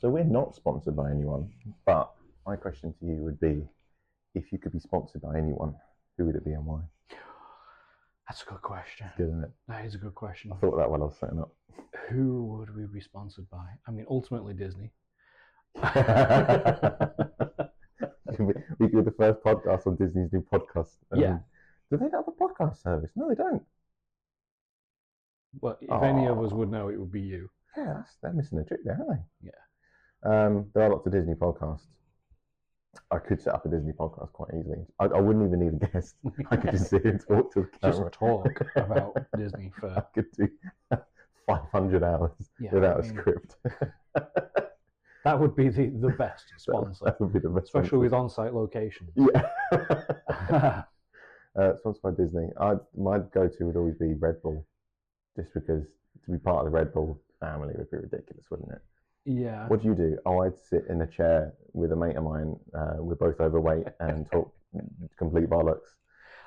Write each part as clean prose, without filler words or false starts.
So we're not sponsored by anyone, but my question to you would be, if you could be sponsored by anyone, who would it be and why? That's a good question. It's good, isn't it? That is a good question. I thought that while I was setting up. Who would we be sponsored by? I mean, ultimately Disney. We do the first podcast on Disney's new podcast. Yeah. Do they have a podcast service? No, they don't. Well, if any of us would know, it would be you. Yeah, they're missing a trick there, aren't they? Yeah. There are lots of Disney podcasts. I could set up a Disney podcast quite easily. I wouldn't even need a guest. I could just sit and talk to the camera. Just talk about Disney for... I could do 500 hours without a script. That would be the best sponsor. That would be the best especially sponsor. with on-site location. Yeah. Sponsored by Disney. My go-to would always be Red Bull, just because to be part of the Red Bull family would be ridiculous, wouldn't it? Yeah. What do you do? Oh, I'd sit in a chair with a mate of mine. We're both overweight and talk complete bollocks.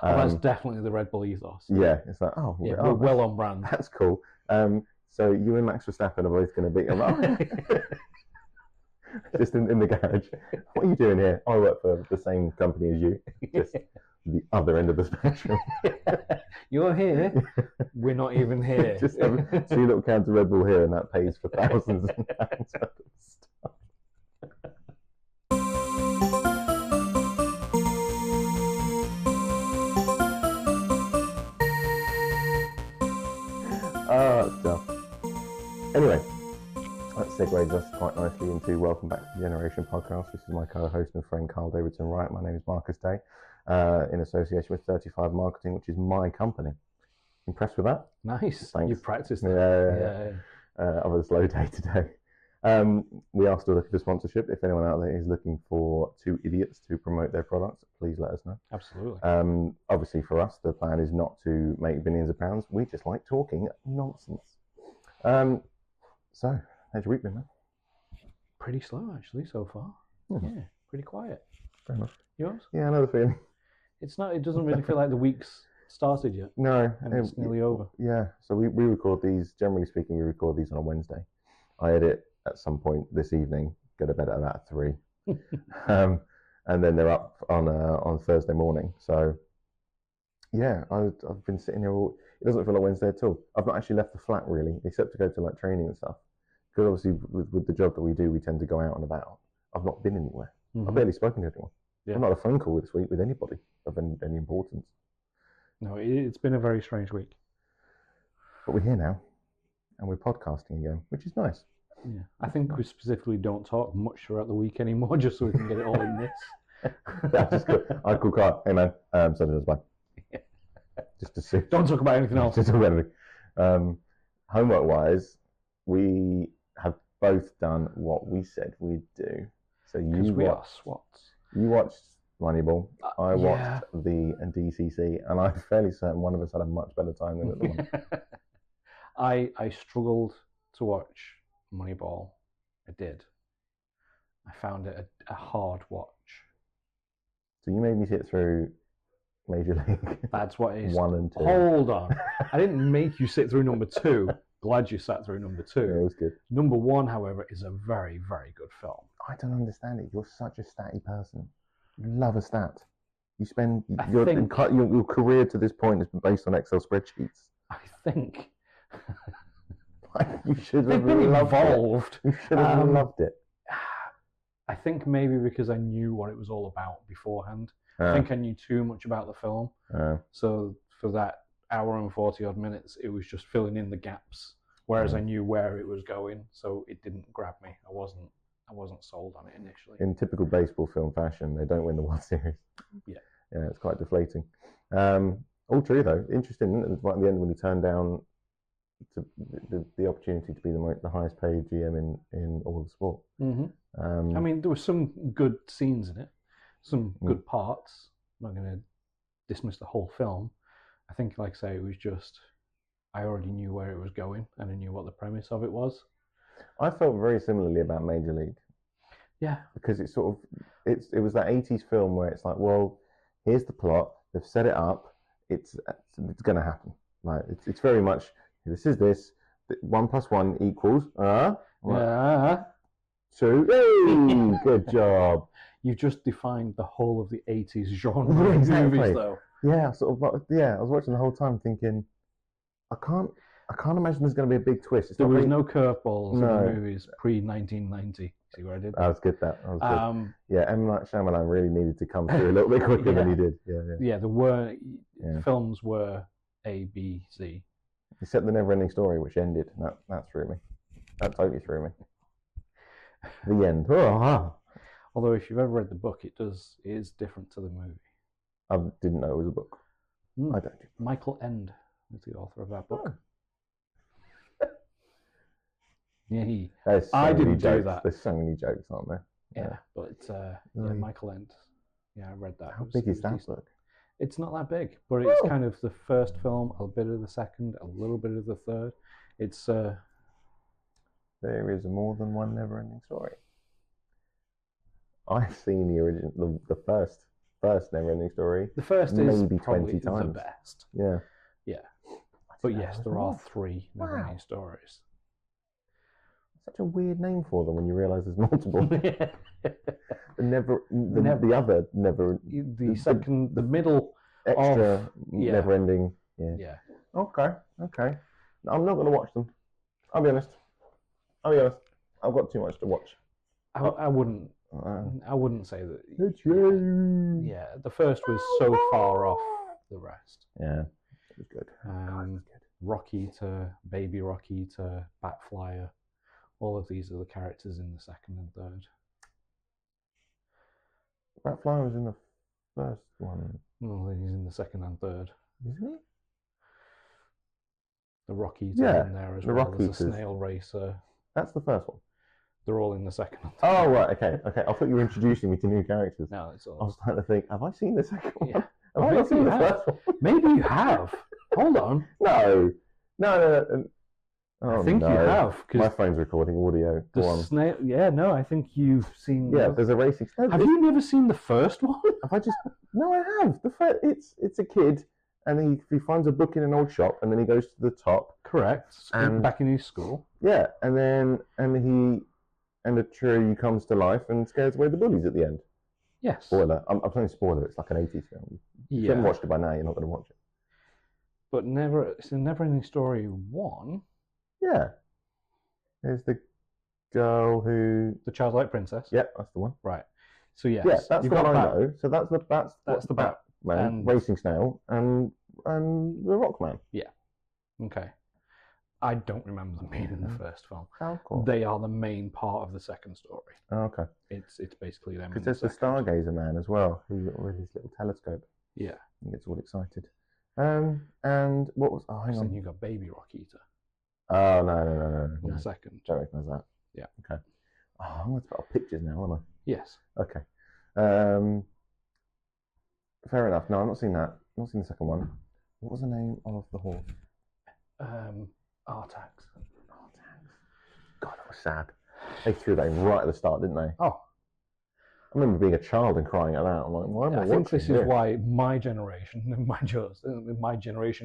That's definitely the Red Bull ethos. Yeah, it's like, we're well on brand. That's cool. So you and Max Verstappen are both going to beat him. Just in the garage. What are you doing here? I work for the same company as you. Just the other end of the spectrum. You're here. We're not even here. Just have 2 little cans of Red Bull here, and that pays for thousands and pounds worth of stuff. Stuff. Anyway, that segues us quite nicely into Welcome Back to the Generation Podcast. This is my co-host and friend Carl Davidson Wright. My name is Marcus Day, in association with 35 Marketing, which is my company. Impressed with that? Nice. Thanks. You practiced that. Yeah. I've had a slow day today. We are still looking for sponsorship. If anyone out there is looking for 2 idiots to promote their products, please let us know. Absolutely. Obviously, for us, the plan is not to make billions of pounds. We just like talking nonsense. So, how's your week been, man? Pretty slow, actually, so far. Yeah, pretty quiet. Fair enough. Yours? Yeah, I know the feeling. It's not. It doesn't really feel like the week's started yet. No. And it's nearly over. Yeah, so we record these, generally speaking, we record these on a Wednesday. I edit at some point this evening, go to bed at about 3. And then they're up on Thursday morning. So, yeah, I've been sitting here all... It doesn't feel like Wednesday at all. I've not actually left the flat, really, except to go to, like, training and stuff. Because obviously, with the job that we do, we tend to go out and about. I've not been anywhere. Mm-hmm. I've barely spoken to anyone. Yeah. I've not had a phone call this week with anybody of any importance. No, it's been a very strange week. But we're here now, and we're podcasting again, which is nice. Yeah, I think we specifically don't talk much throughout the week anymore, just so we can get it all in this. That's just good. I call Carl. Hey man, so bye. Just to see. Don't talk about anything else. Just talk about anything. Homework-wise, we have both done what we said we'd do. So we are swats. You watched Moneyball. I watched the DCC, and I'm fairly certain one of us had a much better time than the other one. I struggled to watch Moneyball. I did. I found it a hard watch. So you made me sit through Major League. That's what it is. 1 and 2. Hold on. I didn't make you sit through number 2. Glad you sat through number 2. Yeah, it was good. Number 1, however, is a very, very good film. I don't understand it. You're such a statty person. You love a stat. You spend your career to this point has been based on Excel spreadsheets. I think. You should have been loved involved. It. You should have loved it. I think maybe because I knew what it was all about beforehand. I think I knew too much about the film. So for that hour and 40 odd minutes, it was just filling in the gaps. Whereas I knew where it was going, so it didn't grab me. I wasn't sold on it initially. In typical baseball film fashion, they don't win the World Series. Yeah. Yeah, it's quite deflating. All true though. Interesting. Right at the end, when he turned down the opportunity to be the highest paid GM in all of sport. Mm-hmm. I mean, there were some good scenes in it, some good parts. I'm not going to dismiss the whole film. I think, like I say, it was just I already knew where it was going and I knew what the premise of it was. I felt very similarly about Major League. Yeah, because it was that 80s film where it's like, well, here's the plot. They've set it up. It's going to happen. Like it's very much this is this. 1 + 1 equals 2. Hey, good job. You've just defined the whole of the 80s genre of Exactly. movies, though. Yeah, I was watching the whole time thinking, I can't imagine there's going to be a big twist. There was no curveballs in the movies pre-1990. See what I did? That was good. That was good. Yeah, M. Night Shyamalan really needed to come through a little bit quicker than he did. Yeah, there were films were A, B, C. Except the Never-Ending Story, which ended. That threw me. That totally threw me. The end. Although, if you've ever read the book, it is different to the movie. I didn't know it was a book. I don't. Michael Ende is the author of that book. Yeah, I didn't do that. There's so many jokes, aren't there? Yeah, but Michael Ende. Yeah, I read that. How big is that book? It's not that big, but it's kind of the first film, a bit of the second, a little bit of the third. It's There is more than one Never-Ending Story. I've seen the original, the first Never-Ending Story. The first maybe is 20 probably times. the best. Yeah. But yes, there are 3 Never-Ending Stories. Such a weird name for them when you realise there's multiple. The middle extra Never-Ending. Yeah. Okay. I'm not going to watch them. I'll be honest. I've got too much to watch. I wouldn't say that. It's you. Yeah, the first was so far off the rest. Yeah, it was good. Rocky to Baby Rocky to Batflyer. All of these are the characters in the second and third. Batflyer was in the first one. Well, he's in the second and third. Isn't he? The Rockies are in there as well. There's a snail racer. That's the first one. They're all in the second and third. Oh, right, okay. I thought you were introducing me to new characters. No, it's all. I was starting to think, have I seen the second one? Yeah. Have I not seen the first one? Maybe you have. Hold on. No. I think you have. My phone's recording audio. Go on. Snail. Yeah, no, I think you've seen. Yeah, there's a racing snail. Have you never seen the first one? No, I have. It's a kid, and he finds a book in an old shop, and then he goes to the top. Correct. And back in his school. Yeah, and a tree comes to life and scares away the bullies at the end. Yes. Spoiler. I'm saying spoiler. It's like an 80s film. If you haven't watched it by now, you're not going to watch it. But it's a Never-Ending Story 1. Yeah. There's the girl who... The Childlike Princess. Yeah, that's the one. Right. So yes. Yeah, that's the one I know. So that's the Batman, Racing Snail, and the Rockman. Yeah. Okay. I don't remember them being in the first film. Oh, cool. They are the main part of the second story. Oh, okay. It's basically them. Because there's the Stargazer man as well, who with his little telescope. Yeah. He gets all excited. And what was? Oh, hang on. Then you got Baby Rocky. Oh no. In the second. Don't recognise that. Yeah. Okay. Oh, I'm going to put up pictures now, aren't I? Yes. Okay. Fair enough. No, I've not seen that. Not seen the second one. What was the name of the horse? Artax. God, that was sad. They threw that in right at the start, didn't they? Oh. I remember being a child and crying at that. I'm like, why am I watching think this is why my generation is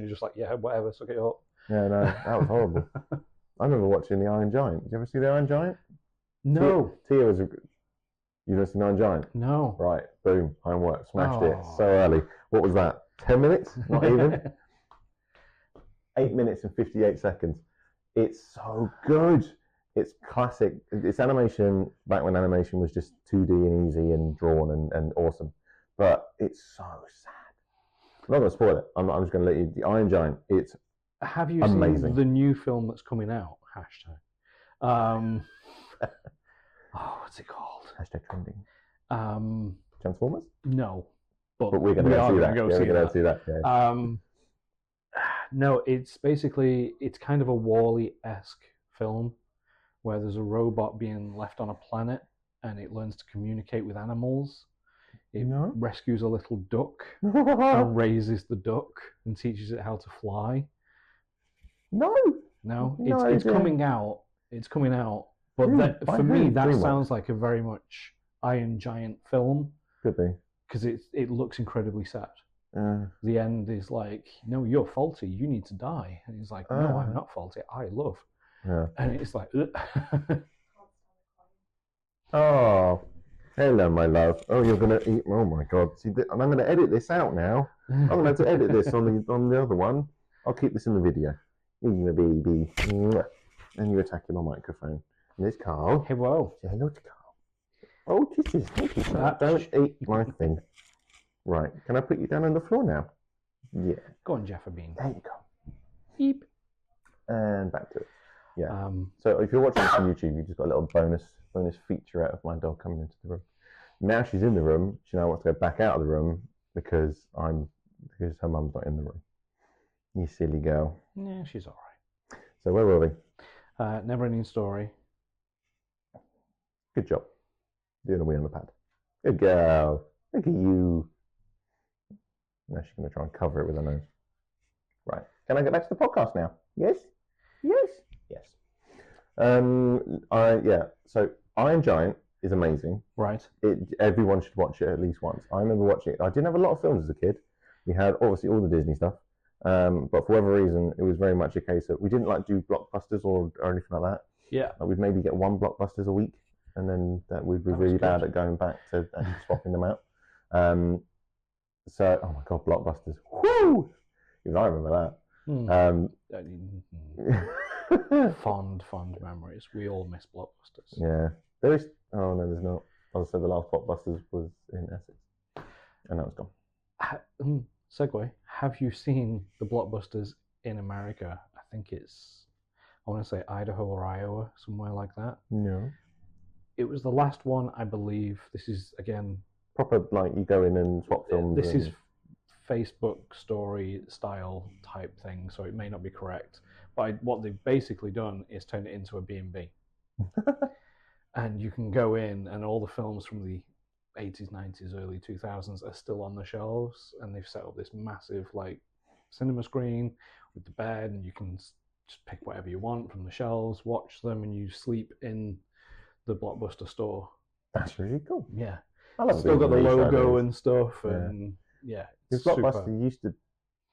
just like, yeah, whatever, suck it up. Yeah, no, that was horrible. I remember watching The Iron Giant. Did you ever see The Iron Giant? No. Tia was you never seen The Iron Giant? No. Right, boom, homework, smashed it so early. What was that? 10 minutes? Not even? 8 minutes and 58 seconds. It's so good. It's classic. It's animation back when animation was just 2D and easy and drawn and awesome. But it's so sad. I'm not going to spoil it. I'm just going to let you. The Iron Giant. It's Have you amazing. Seen the new film that's coming out? Hashtag. What's it called? Hashtag trending. Transformers? No. But we're going to go see that. We're going to see that. Yeah. No, it's kind of a Wall-E-esque film where there's a robot being left on a planet and it learns to communicate with animals. It rescues a little duck and raises the duck and teaches it how to fly. No, it's coming out. It's coming out. But for me, that sounds like a very much Iron Giant film. Could be. Because it looks incredibly sad. The end is like, no, you're faulty. You need to die. And he's like, no, I'm not faulty. I love. Yeah. And it's like, Oh, hello, my love. Oh, you're gonna eat. Oh my God! See, and I'm gonna edit this out now. I'm gonna have to edit this on the other one. I'll keep this in the video. You're the baby, and you're attacking my microphone. And there's Carl. Hello. Say hello to Carl. Oh, kisses. Thank you. Don't eat my thing. Right. Can I put you down on the floor now? Yeah. Go on, Jaffa Bean. There you go. Beep. And back to it. Yeah. So if you're watching this on YouTube, you just got a little bonus feature out of my dog coming into the room. Now she's in the room. She now wants to go back out of the room because her mum's not in the room. You silly girl. Yeah, she's all right. So where were we? Never Ending Story. Good job. Doing a wee on the pad. Good girl. Look at you. Now she's going to try and cover it with her nose. Right. Can I get back to the podcast now? Yes? Yes? Yes. So Iron Giant is amazing. Right. Everyone should watch it at least once. I remember watching it. I didn't have a lot of films as a kid. We had obviously all the Disney stuff. But for whatever reason, it was very much a case of we didn't like do blockbusters or anything like that. Yeah. We'd maybe get one blockbusters a week, and then we'd be really bad at going back to and swapping them out. So, oh my God, blockbusters! Woo! Even I remember that. Fond memories. We all miss blockbusters. Yeah, there is. Oh no, there's not. As I said, the last blockbusters was in Essex, and that was gone. Segue. Have you seen the blockbusters in America? I think I want to say Idaho or Iowa, somewhere like that. No. It was the last one, I believe. This is, again... Proper, like, you go in and swap films. This is Facebook story style type thing, so it may not be correct. But what they've basically done is turn it into a B&B. And you can go in, and all the films from the 80s, 90s, early 2000s are still on the shelves, and they've set up this massive, like, cinema screen with the bed, and you can just pick whatever you want from the shelves, watch them, and you sleep in the Blockbuster store. That's really cool. Yeah. I love still got the logo and stuff, and yeah. Because Blockbuster used to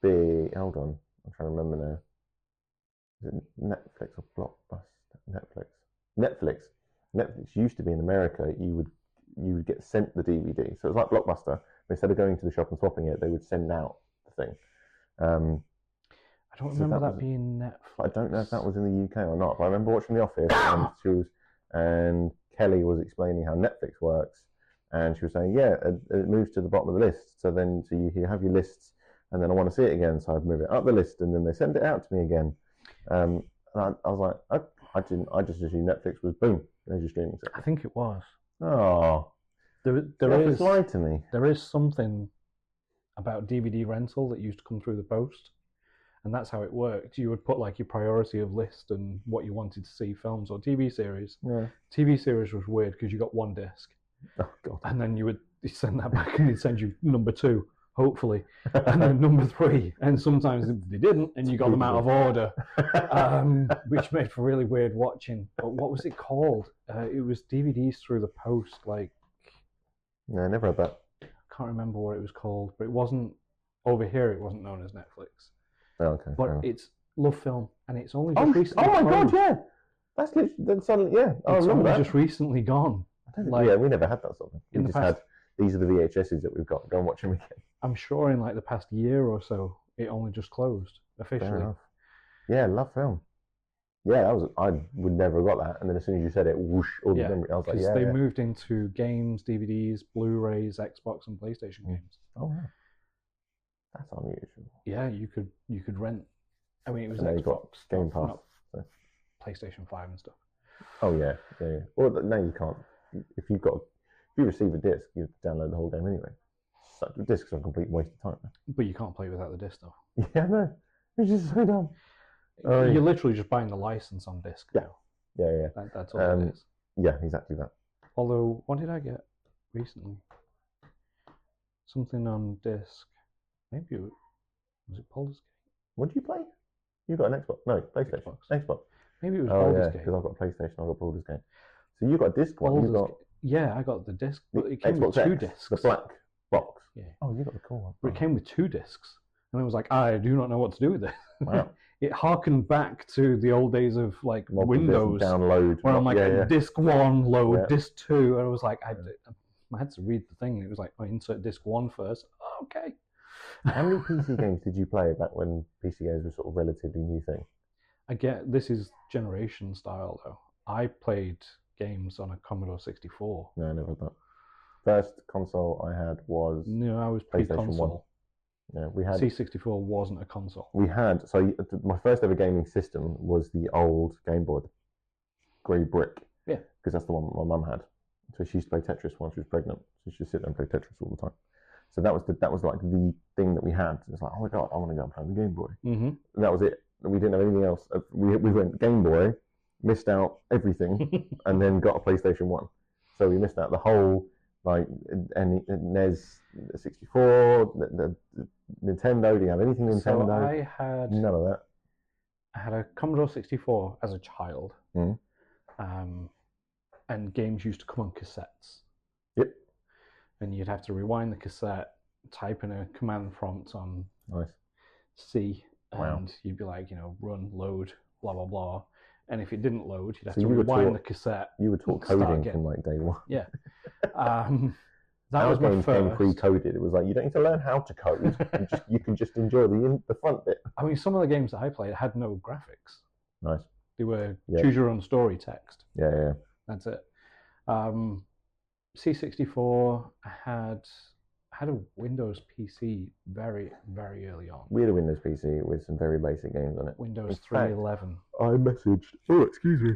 be, hold on, I'm trying to remember now. Is it Netflix or Blockbuster? Netflix. Netflix used to be in America, you would get sent the DVD. So it was like Blockbuster. Instead of going to the shop and swapping it, they would send out the thing. I don't remember that being Netflix. I don't know if that was in the UK or not, but I remember watching The Office and Kelly was explaining how Netflix works, and she was saying, yeah, it moves to the bottom of the list. So you have your lists, and then I want to see it again, so I'd move it up the list, and then they send it out to me again. And I was like, I just assumed Netflix was boom, there's your streaming service. I think it was. Oh, there is lied to me. There is something about DVD rental that used to come through the post, and that's how it worked. You would put like your priority of list and what you wanted to see, films or TV series. Yeah. TV series was weird because you got one disc, oh God, and then you send that back, and it'd send you number 2, hopefully, and then number 3, and sometimes they didn't, and you got them out of order, which made for really weird watching. But what was it called? It was DVDs through the post, like. No, I never had that. I can't remember what it was called, but it wasn't over here. It wasn't known as Netflix. Oh, okay. But it's Love Film, and it's only just recently. Oh my God! Yeah, that's literally suddenly. Yeah, it's only just recently gone. Yeah, we never had that sort of thing. We just had these are the VHSs that we've got. Go and watch them again. I'm sure in like the past year or so, it only just closed officially. Fair enough. Yeah, Love Film. Yeah, I would never have got that. And then as soon as you said it, whoosh, all the memory. I was like, yeah. They moved into games, DVDs, Blu-rays, Xbox, and PlayStation games. Oh wow, that's unusual. Yeah, you could rent. I mean, it was Xbox, Game Pass, PlayStation 5 and stuff. Oh yeah. Well, no, you can't. If you receive a disc, you have to download the whole game anyway. The discs are a complete waste of time. But you can't play without the disc, though. Yeah, no, it's just so dumb. You're literally just buying the license on disc now. Yeah. That's all it is. Yeah, exactly that. Although, what did I get recently? Something on disc. Maybe was it Baldur's Gate? What did you play? You got an Xbox? No, PlayStation. Xbox. Maybe it was Baldur's Gate. Because I've got a PlayStation, I've got Baldur's Gate. So you got a disc one. Yeah, I got the disc, but it came Xbox with 2 X, discs. The black box. Yeah. Oh, you got the cool one. But it came with 2 discs. And I was like, I do not know what to do with this. Wow. It harkened back to the old days of like Windows download, where I'm like, disk 1, load, disk 2. And I was like, I had to read the thing. It was like, I insert disk 1 first. Oh, okay. How many PC games did you play back when PC games were sort of relatively new thing? I get this is generation style though. I played games on a Commodore 64. No, I never had that. First console I had was I was pre-console. Yeah, we had C64 wasn't a console. We had my first ever gaming system was the old Game Boy, grey brick. Yeah, because that's the one my mum had. So she used to play Tetris while she was pregnant. So she used to sit there and play Tetris all the time. So that was like the thing that we had. It's like, oh my god, I want to go and play the Game Boy. Mm-hmm. And that was it. We didn't have anything else. We went Game Boy, missed out everything, and then got a PlayStation 1. So we missed out the whole NES 64, the Nintendo. Do you have anything Nintendo? So I had none of that. I had a Commodore 64 as a child, and games used to come on cassettes. Yep. And you'd have to rewind the cassette, type in a command prompt on C, and you'd be like, run, load, blah blah blah. And if it didn't load, you'd have to rewind the cassette. You were taught coding from like day one. Yeah. That was my first. Came pre-coded. It was like you don't need to learn how to code. You can just enjoy the front bit. I mean, some of the games that I played had no graphics. Nice. They were choose your own story text. Yeah. That's it. C64 had a Windows PC very, very early on. We had a Windows PC with some very basic games on it. Windows 3.11. I messaged. Oh, excuse me.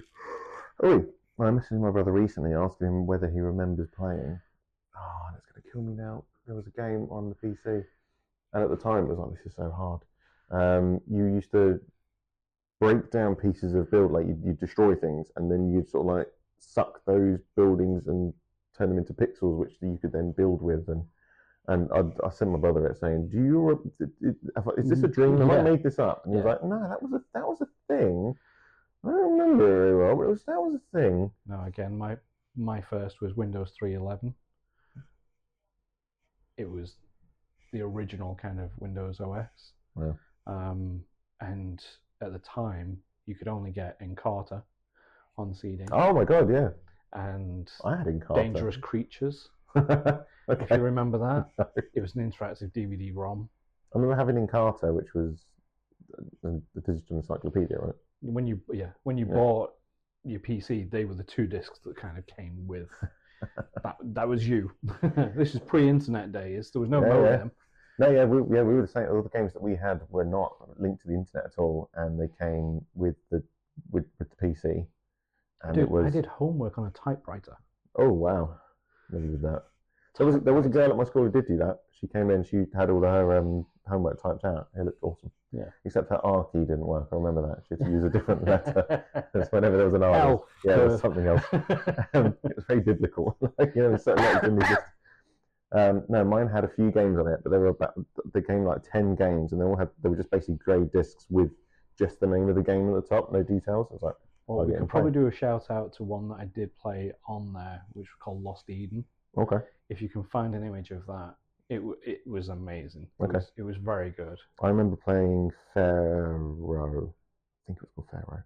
Oh, I messaged my brother recently asking him whether he remembers playing. Oh, and it's going to kill me now. There was a game on the PC, and at the time it was like, this is so hard. You used to break down pieces of build, like you'd destroy things, and then you'd sort of like suck those buildings and turn them into pixels, which you could then build with. And I sent my brother it saying, is this a dream? Have I made this up? And he was like, no, that was a thing. I don't remember very well, but that was a thing. No, again, my first was Windows 3.11. It was the original kind of Windows OS. Yeah. And at the time, you could only get Encarta on CD. Oh my god, yeah. And I had Encarta. Dangerous Creatures. Okay. If you remember that, it was an interactive DVD-ROM. I remember having Encarta, which was the digital encyclopedia, right? When you bought your PC, they were the 2 discs that kind of came with. that was you. This is pre-internet days. There was no modem. No, we were the same. All the games that we had were not linked to the internet at all, and they came with the PC. And Dude, I did homework on a typewriter. Oh wow, never did that. There was a girl at my school who did do that. She came in, she had all her homework typed out. It looked awesome. Yeah. Except her R key didn't work. I remember that. She had to use a different letter. Whenever there was an R. L. Yeah, there was something else. It was very biblical. Certain letters didn't exist. No, mine had a few games on it, but they came like 10 games, and they were just basically grey discs with just the name of the game at the top, no details. I was like, well, we can probably do a shout out to one that I did play on there, which was called Lost Eden. Okay. If you can find an image of that, it was amazing. It was very good. I remember playing Pharaoh. I think it was called Pharaoh,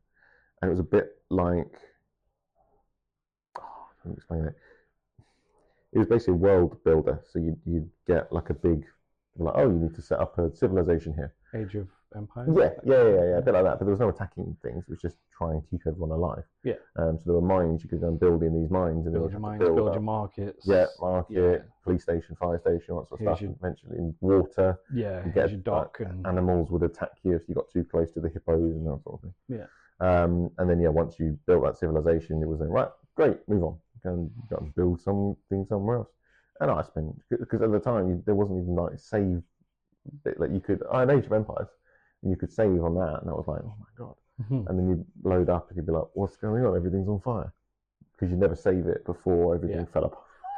and it was a bit like. Oh, I can't explain it. It was basically a world builder. So you'd get like a big, like, oh, you need to set up a civilization here. Age of Empires? Yeah, a bit like that. But there was no attacking things. It was just try and keep everyone alive. Yeah. So there were mines. You could go and build in these mines. And build your mines, build your markets. Yeah, police station, fire station, all that sort of stuff. Eventually in water. Yeah, you get your dock. And animals would attack you if you got too close to the hippos and that sort of thing. Yeah. And then, once you built that civilization, it was then, right, great, move on. Go and build something somewhere else. And I spent, because at the time, there wasn't even like save bit that you could, I had Age of Empires, and you could save on that, and that was like, oh my god. Mm-hmm. And then you'd load up and you'd be like, what's going on? Everything's on fire. Because you never save it before everything fell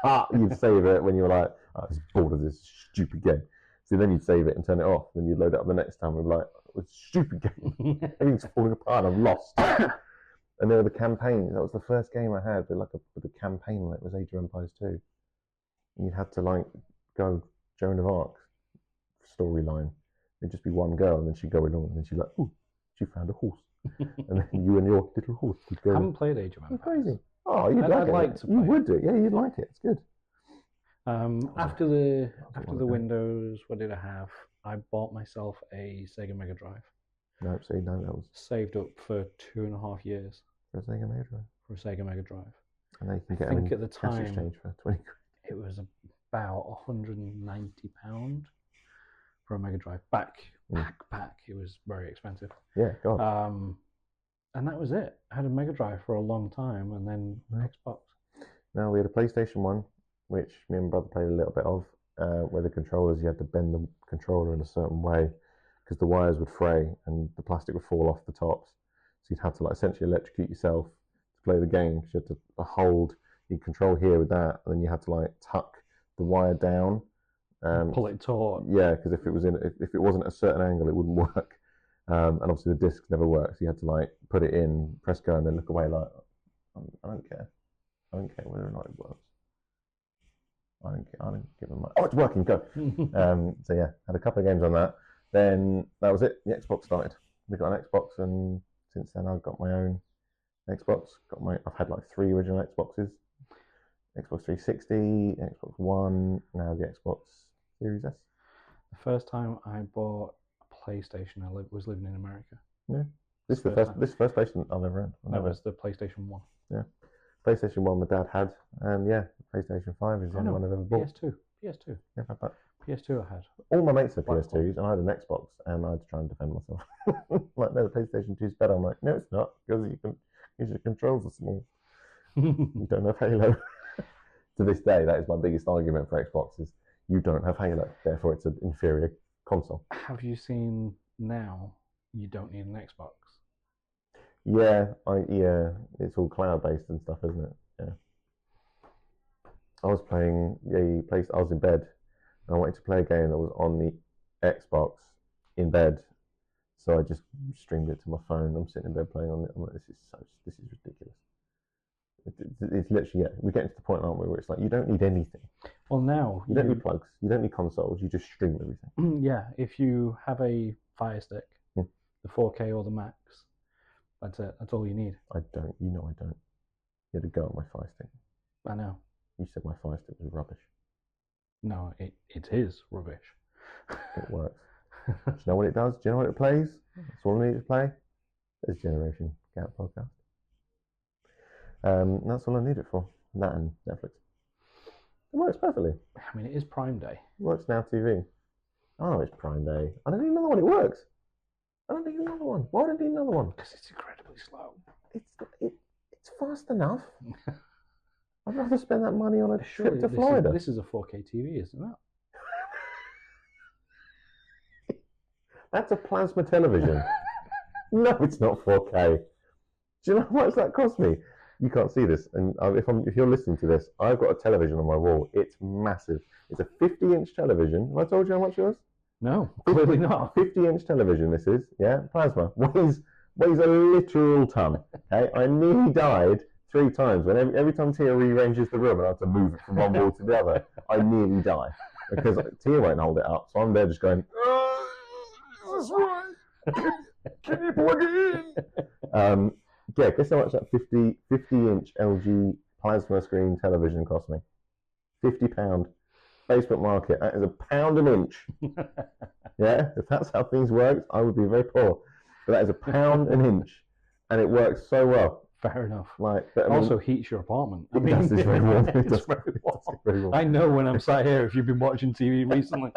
apart. You'd save it when you were like, oh, I'm bored of this stupid game. So then you'd save it and turn it off. Then you'd load it up the next time and be like, it's a stupid game. Everything's falling apart. I'm lost. And there were the campaigns. That was the first game I had with a campaign on it. It was Age of Empires 2. And you had to go Joan of Arc storyline. It'd just be one girl, and then she'd go along, and then she'd like, "Ooh, she found a horse," and then you and your little horse would go. I haven't played Age of Empires. Crazy. Oh, you'd like it. You would do. Yeah, you'd like it. It's good. After the Windows, what did I have? I bought myself a Sega Mega Drive. No, see, no, that was saved up for 2.5 years for a Sega Mega Drive. For a Sega Mega Drive. And you can get I think at the time exchange for 20 quid. It was about £190 for a Mega Drive. Back. It was very expensive. Yeah, God. And that was it. I had a Mega Drive for a long time, and then Xbox. Now we had a PlayStation 1, which me and my brother played a little bit of, where the controllers, you had to bend the controller in a certain way because the wires would fray and the plastic would fall off the tops. So you'd have to essentially electrocute yourself to play the game, because you had to hold your control here with that, and then you had to tuck the wire down. Pull it taut. Yeah, because if it wasn't at a certain angle, it wouldn't work. And obviously the disc never works. So you had to put it in, press go, and then look away I don't care. I don't care whether or not it works. I don't give them much. Oh, it's working. Go. So yeah, had a couple of games on that. Then that was it. The Xbox started. We got an Xbox, and since then I've got my own Xbox. I've had 3 original Xboxes. Xbox 360, Xbox One, now the Xbox Series S. The first time I bought a PlayStation, I was living in America. Yeah, this is the first PlayStation I've ever had. That was the PlayStation 1. Yeah, PlayStation 1 my dad had, and yeah, PlayStation 5 is the only one I've ever bought. PS2. Yeah, but PS2 I had. All my mates had PS2s, and I had an Xbox, and I had to try and defend myself. No, the PlayStation 2 is better. I'm like, no, it's not, because your controls are small. You don't have Halo. To this day, that is my biggest argument for Xbox, is you don't have Halo, therefore it's an inferior console. Have you seen now you don't need an Xbox? Yeah, it's all cloud-based and stuff, isn't it? Yeah. I was playing I was in bed, and I wanted to play a game that was on the Xbox in bed, so I just streamed it to my phone. I'm sitting in bed playing on it. I'm like, this is ridiculous. It's literally, we're getting to the point, aren't we, where it's you don't need anything. Well, now you don't need plugs, you don't need consoles, you just stream everything. Yeah, if you have a Fire Stick, the 4K or the Max, that's it. That's all you need. I don't. You had to go on my Fire Stick. I know. You said my Fire Stick was rubbish. No, it is rubbish. It works. Do you know what it does? Do you know what it plays? That's all I need to play. There's Generation Gap podcast. That's all I need it for. That and Netflix. It works perfectly. I mean, it is Prime Day. It works Now TV. Oh, it's Prime Day. I don't need another one. It works. I don't need another one. Why do I need another one? Because it's incredibly slow. It's fast enough. I'd rather spend that money on a trip to Florida. This is a 4K TV, isn't it? That's a plasma television. No, it's not 4K. Do you know how much that cost me? You can't see this, and if you're listening to this, I've got a television on my wall. It's massive. It's a 50-inch television. Have I told you how much it was? No, clearly not. 50-inch television. This is plasma. Weighs a literal ton. Okay, I nearly died 3 times when every time Tia rearranges the room and I have to move it from one wall to the other. I nearly die because Tia won't hold it up, so I'm there just going. Is this right? Can you plug it in? Yeah, guess how much that 50-inch LG plasma screen television cost me? £50. Facebook Market. That is £1 an inch. Yeah, if that's how things work, I would be very poor. But that is £1 an inch, and it works so well. Fair enough. But also heats your apartment. I mean, it's very warm. It's very warm. I know when I'm sat here. If you've been watching TV recently,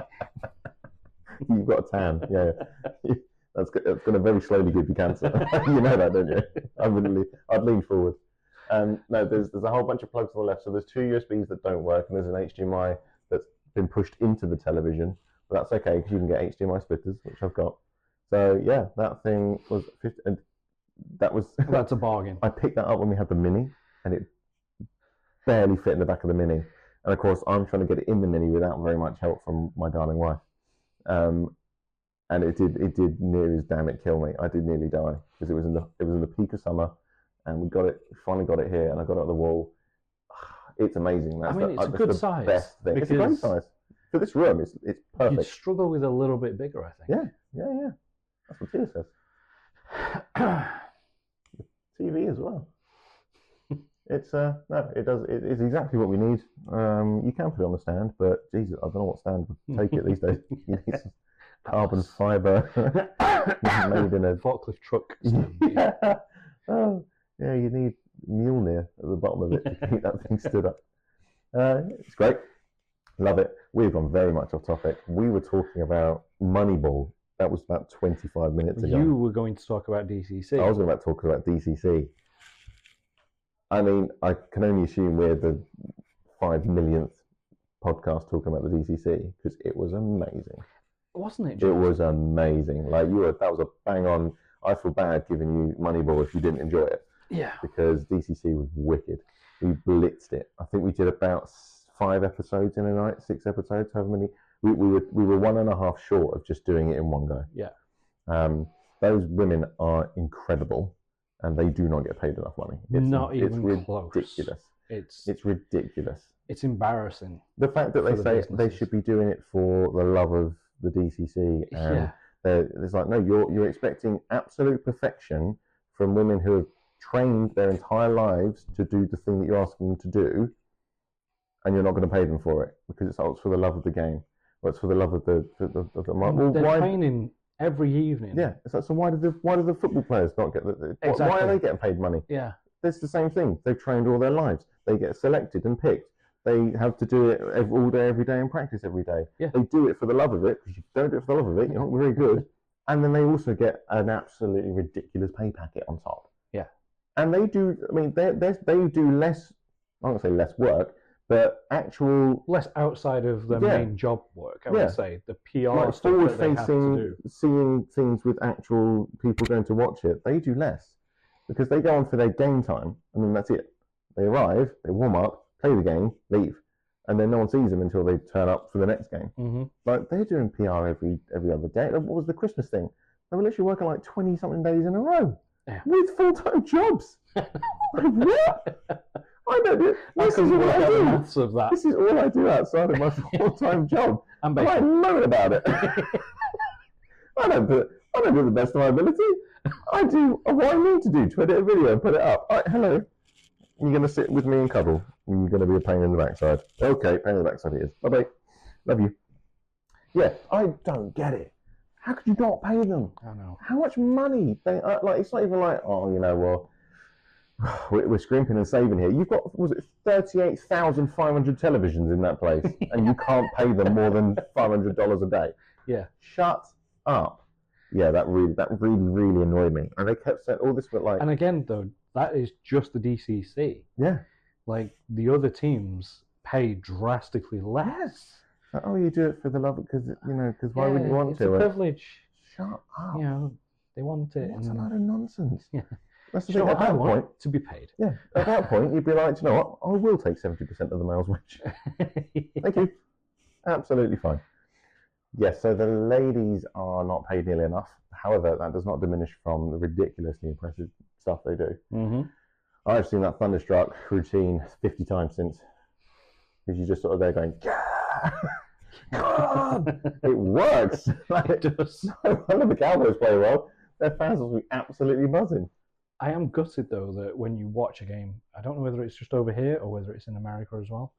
you've got a tan. Yeah. That's going to very slowly give you cancer. You know that, don't you? I'd lean forward. No, there's a whole bunch of plugs on the left. So there's 2 USBs that don't work, and there's an HDMI that's been pushed into the television. But that's okay, because you can get HDMI splitters, which I've got. So yeah, that thing was 50, and that's a bargain. I picked that up when we had the Mini, and it barely fit in the back of the Mini. And of course, I'm trying to get it in the Mini without very much help from my darling wife. And it did nearly as damn it kill me. I did nearly die because it was in the peak of summer, and we finally got it here, and I got it on the wall. It's amazing. It's a good size. Best thing. It's a great size. For this room, it's perfect. You'd struggle with a little bit bigger, I think. Yeah. That's what Tia says. TV as well. It's no, it does. It's exactly what we need. You can put it on the stand, but Jesus, I don't know what stand would take it these days. You need some carbon fibre made in a forklift truck. Yeah. Oh, yeah. You need Mjolnir at the bottom of it to keep that thing stood up. It's great. Love it. We've gone very much off topic. We were talking about Moneyball. That was about 25 minutes ago. You were going to talk about DCC. I was going to talk about DCC. I mean, I can only assume we're the 5 millionth podcast talking about the DCC because it was amazing. Wasn't it, James? It was amazing. Like that was a bang on. I feel bad giving you Moneyball if you didn't enjoy it. Yeah. Because DCC was wicked. We blitzed it. I think we did about 5 episodes in a night, 6 episodes, however many. We were 1.5 short of just doing it in one go. Yeah. Those women are incredible. And they do not get paid enough money. It's close. Ridiculous. It's ridiculous. It's embarrassing. The fact that they say they should be doing it for the love of the DCC, and it's like, no, you're expecting absolute perfection from women who have trained their entire lives to do the thing that you're asking them to do, and you're not going to pay them for it because it's for the love of the game, or it's for the love of the They're training every evening. Yeah, so why do the football players not get Exactly. Why are they getting paid money? Yeah, it's the same thing. They've trained all their lives. They get selected and picked. They have to do it all day, every day, and practice every day. Yeah. They do it for the love of it because you don't do it for the love of it, you're not very good. And then they also get an absolutely ridiculous pay packet on top. Yeah, and they do. I mean, they do less. I won't say less work, but actual less outside of the main job work. I would say the PR like stuff that they have to do. Seeing things with actual people going to watch it, they do less because they go on for their game time, and then that's it. They arrive, they warm up, play the game, leave, and then no one sees them until they turn up for the next game. Mm-hmm. Like they're doing PR every other day. What was the Christmas thing? They were literally working like 20-something days in a row with full-time jobs. Like, what? I don't do. This is all I do. This is all I do outside of my full-time job. I'm like moan about it. I don't do the best of my ability. I do what I need to do to edit a video and put it up. Right, hello. You're going to sit with me and cuddle. And you're going to be a pain in the backside. Okay, pain in the backside it is. Bye-bye. Love you. Yeah, I don't get it. How could you not pay them? I know. How much money? It's not even like, oh, well, we're scrimping and saving here. You've got, was it 38,500 televisions in that place, and you can't pay them more than $500 a day. Yeah. Shut up. Yeah, that really annoyed me. And they kept saying all this, but like. And again, though, that is just the DCC. Yeah. Like the other teams pay drastically less. Yes. Like, oh, you do it for the love, because why would you want to? It's a privilege. Shut up. They want it. What's a load of nonsense? Yeah. That's the thing. At that point, to be paid. Yeah. At that point, you'd be like, you know what? I will take 70% of the male's wage. Thank you. Absolutely fine. Yes. So the ladies are not paid nearly enough. However, that does not diminish from the ridiculously impressive stuff they do. Mm-hmm. I've seen that Thunderstruck routine 50 times since. Because you're just sort of there going, yeah. God, it works. It does. No wonder the Cowboys play well. Their fans will be absolutely buzzing. I am gutted though that when you watch a game, I don't know whether it's just over here or whether it's in America as well,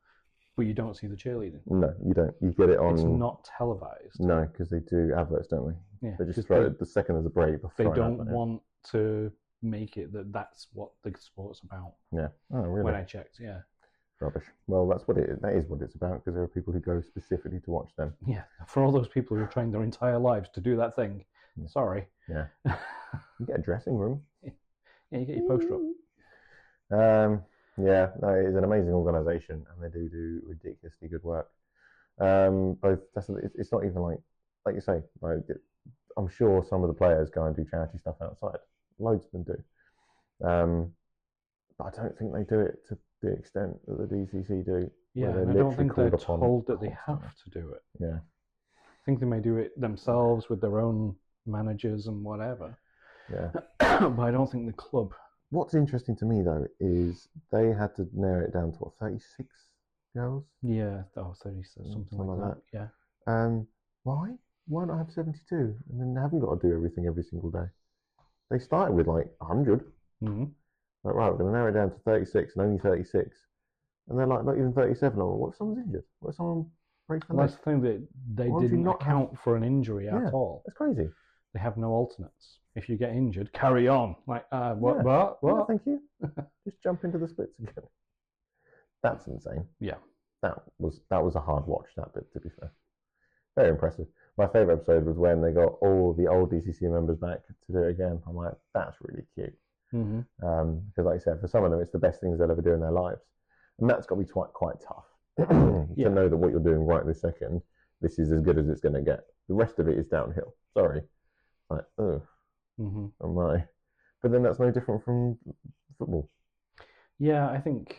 but you don't see the cheerleading. No, you don't. You get it on. It's not televised. No, because they do adverts, don't they? Yeah, they just throw it the second there's a break. They don't want to make it that's what the sport's about. Yeah. Oh, really? When I checked, yeah. Rubbish. Well, that is what it's about, because there are people who go specifically to watch them. Yeah. For all those people who have trained their entire lives to do that thing, sorry. Yeah. You get a dressing room. Yeah, you get your poster up. Yeah, no, it is an amazing organisation, and they do ridiculously good work. It's not even like you say. Like, I'm sure some of the players go and do charity stuff outside. Loads of them do. But I don't think they do it to the extent that the DCC do. Yeah, and I don't think they're told that they have to do it. Yeah. I think they may do it themselves with their own managers and whatever. Yeah. But I don't think the club. What's interesting to me, though, is they had to narrow it down to, 36 girls. Yeah, 30, something like that. Yeah. Why? Why not have 72? And then they haven't got to do everything every single day. They started with like 100. Mm-hmm. Like, right, we're going to narrow it down to 36 and only 36. And they're like, not even 37. Like, what if someone's injured? What if someone breaks their leg? That's the thing, that they didn't account for an injury at all. That's crazy. They have no alternates. If you get injured, carry on. Like, what? Yeah, thank you. Just jump into the splits again. That's insane. Yeah. That was a hard watch, that bit, to be fair. Very impressive. My favourite episode was when they got all the old DCC members back to do it again. I'm like, that's really cute. Mm-hmm. Because like I said, for some of them, it's the best things they'll ever do in their lives. And that's got to be quite tough. To know that what you're doing right this second, this is as good as it's going to get. The rest of it is downhill. Sorry. Like, oh, am I? But then that's no different from football. Yeah, I think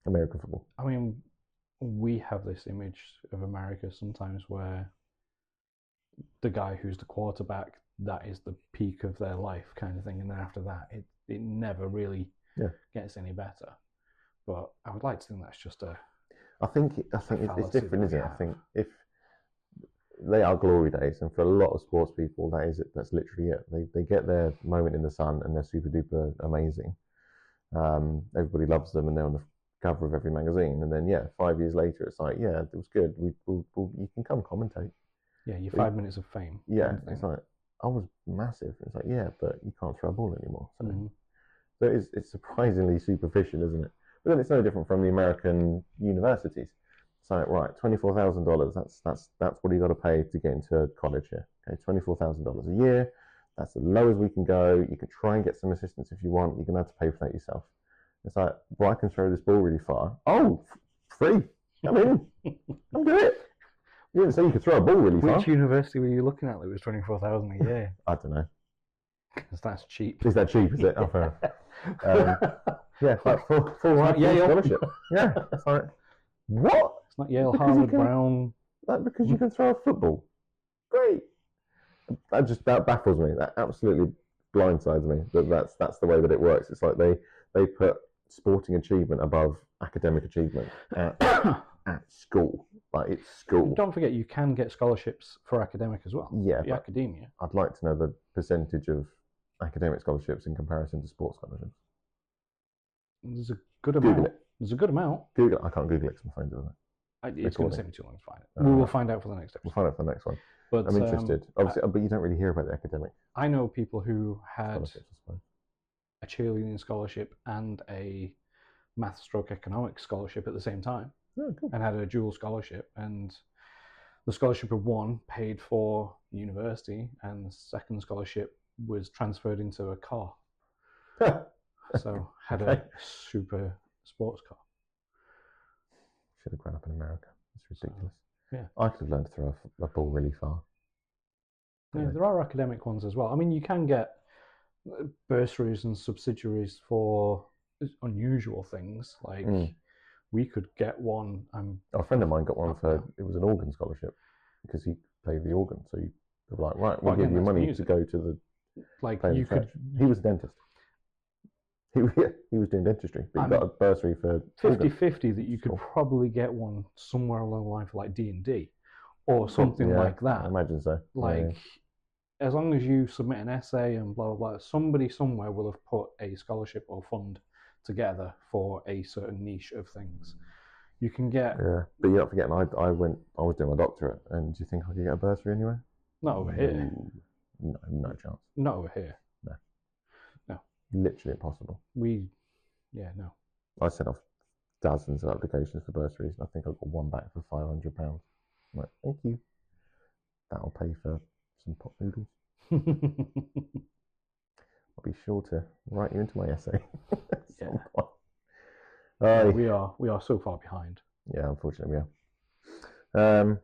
American football. I mean, we have this image of America sometimes where the guy who's the quarterback, that is the peak of their life kind of thing, and then after that, it never really gets any better. But I would like to think that's just a. I think it's different, isn't it? I think if they are glory days, and for a lot of sports people, that's literally it. They get their moment in the sun, and they're super duper amazing. Everybody loves them, and they're on the cover of every magazine. And then 5 years later, it's like, yeah, it was good. You can come commentate. Yeah, your 5 minutes of fame. Yeah, it's like, I was massive. It's like, yeah, but you can't throw a ball anymore. So it's surprisingly superficial, isn't it? But then it's no different from the American universities. It's like, right, $24,000. That's what you got to pay to get into college here. Okay, $24,000 a year. That's as low as we can go. You can try and get some assistance if you want. You're gonna have to pay for that yourself. It's like, well, I can throw this ball really far. Oh, free. I'm in. I'll do it. You didn't say you could throw a ball really far. Which university were you looking at that was $24,000 a year? I don't know. Because that's cheap. Is that cheap? Is it? Oh, fair enough. Yeah, like full Yale scholarship. Yeah, it's like, what? It's not Yale, Harvard, Brown. Like, because you can throw a football. Great. That baffles me. That absolutely blindsides me. That's the way that it works. It's like they put sporting achievement above academic achievement at school. Like, it's school. Don't forget, you can get scholarships for academic as well. Yeah, the academia. I'd like to know the percentage of academic scholarships in comparison to sports scholarships. There's a good amount. Google it. There's a good amount. Google it. I can't Google it because my phone's doing it. It's going to take me too long to find it. We will find out for the next episode. We'll find out for the next one. But I'm interested. Obviously, but you don't really hear about the academic. I know people who had a cheerleading scholarship and a math/economics scholarship at the same time. Oh, cool. And had a dual scholarship. And the scholarship of one paid for the university, and the second scholarship was transferred into a car. So had a super sports car. Should have grown up in America. It's ridiculous. Yeah, I could have learned to throw a ball really far. Yeah, there are academic ones as well. I mean, you can get bursaries and subsidiaries for unusual things. Like we could get one. A friend of mine got one for, it was an organ scholarship because he played the organ. So you were like, right, we'll give you money to go to the. Like you could. He was a dentist. He was doing dentistry, but he got a bursary for 50-50 that you could probably get one somewhere along the line for like D&D or something like that. I imagine so. Like, as long as you submit an essay and blah, blah, blah, somebody somewhere will have put a scholarship or fund together for a certain niche of things. You can get... Yeah, but you're not forgetting, I was doing my doctorate, and do you think I could get a bursary anywhere? Not over here. No chance. Not over here. No. Literally impossible. No. I sent off dozens of applications for bursaries, and I think I got one back for £500. I'm like, thank you. That'll pay for some pot noodles. I'll be sure to write you into my essay. We are so far behind. Yeah, unfortunately we are.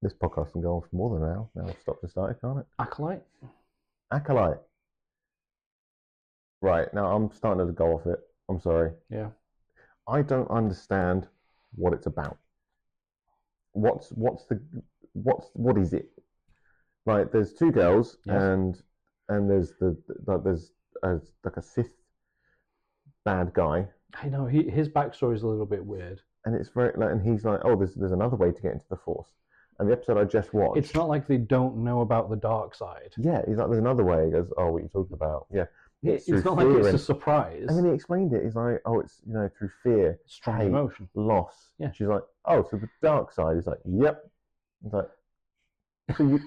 This podcast can go on for more than an hour. Now stop to start it, can't it? Acolyte. Right, now I'm starting to go off it. I'm sorry. Yeah. I don't understand what it's about. What is it? Right, there's two girls, and there's there's like a Sith bad guy. I know his backstory is a little bit weird. and it's very like, and he's like, oh, there's another way to get into the Force. And the episode I just watched, it's not like they don't know about the dark side. Yeah, he's like, there's another way. He goes, oh, what are you talking about? Yeah, it's not like it's a surprise. And then he explained it. He's like, oh, it's through fear, strong hate, emotion, loss. Yeah. She's like, oh, so the dark side. He's like, yep. He's like, so you,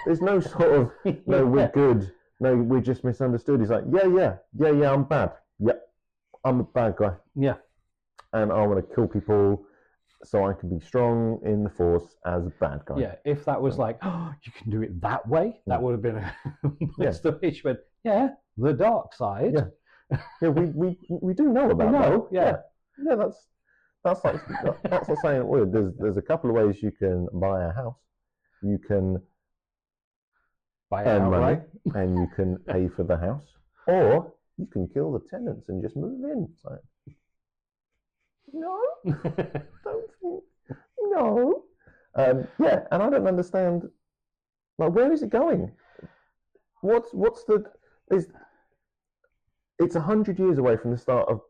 there's no sort of no, we're good. No, we're just misunderstood. He's like, yeah, I'm bad. Yep, I'm a bad guy. Yeah, and I want to kill people so I can be strong in the Force as a bad guy. Yeah, if that was like, oh, you can do it that way, that would have been a place to which went, yeah, the dark side. Yeah, we do know about that. Yeah, that's like that's not saying weird. There's a couple of ways you can buy a house. You can buy earn money, and you can pay for the house, or you can kill the tenants and just move in. It's like, no, don't think, no. Yeah, and I don't understand. Like, where is it going? What's the? It's 100 years away from the start of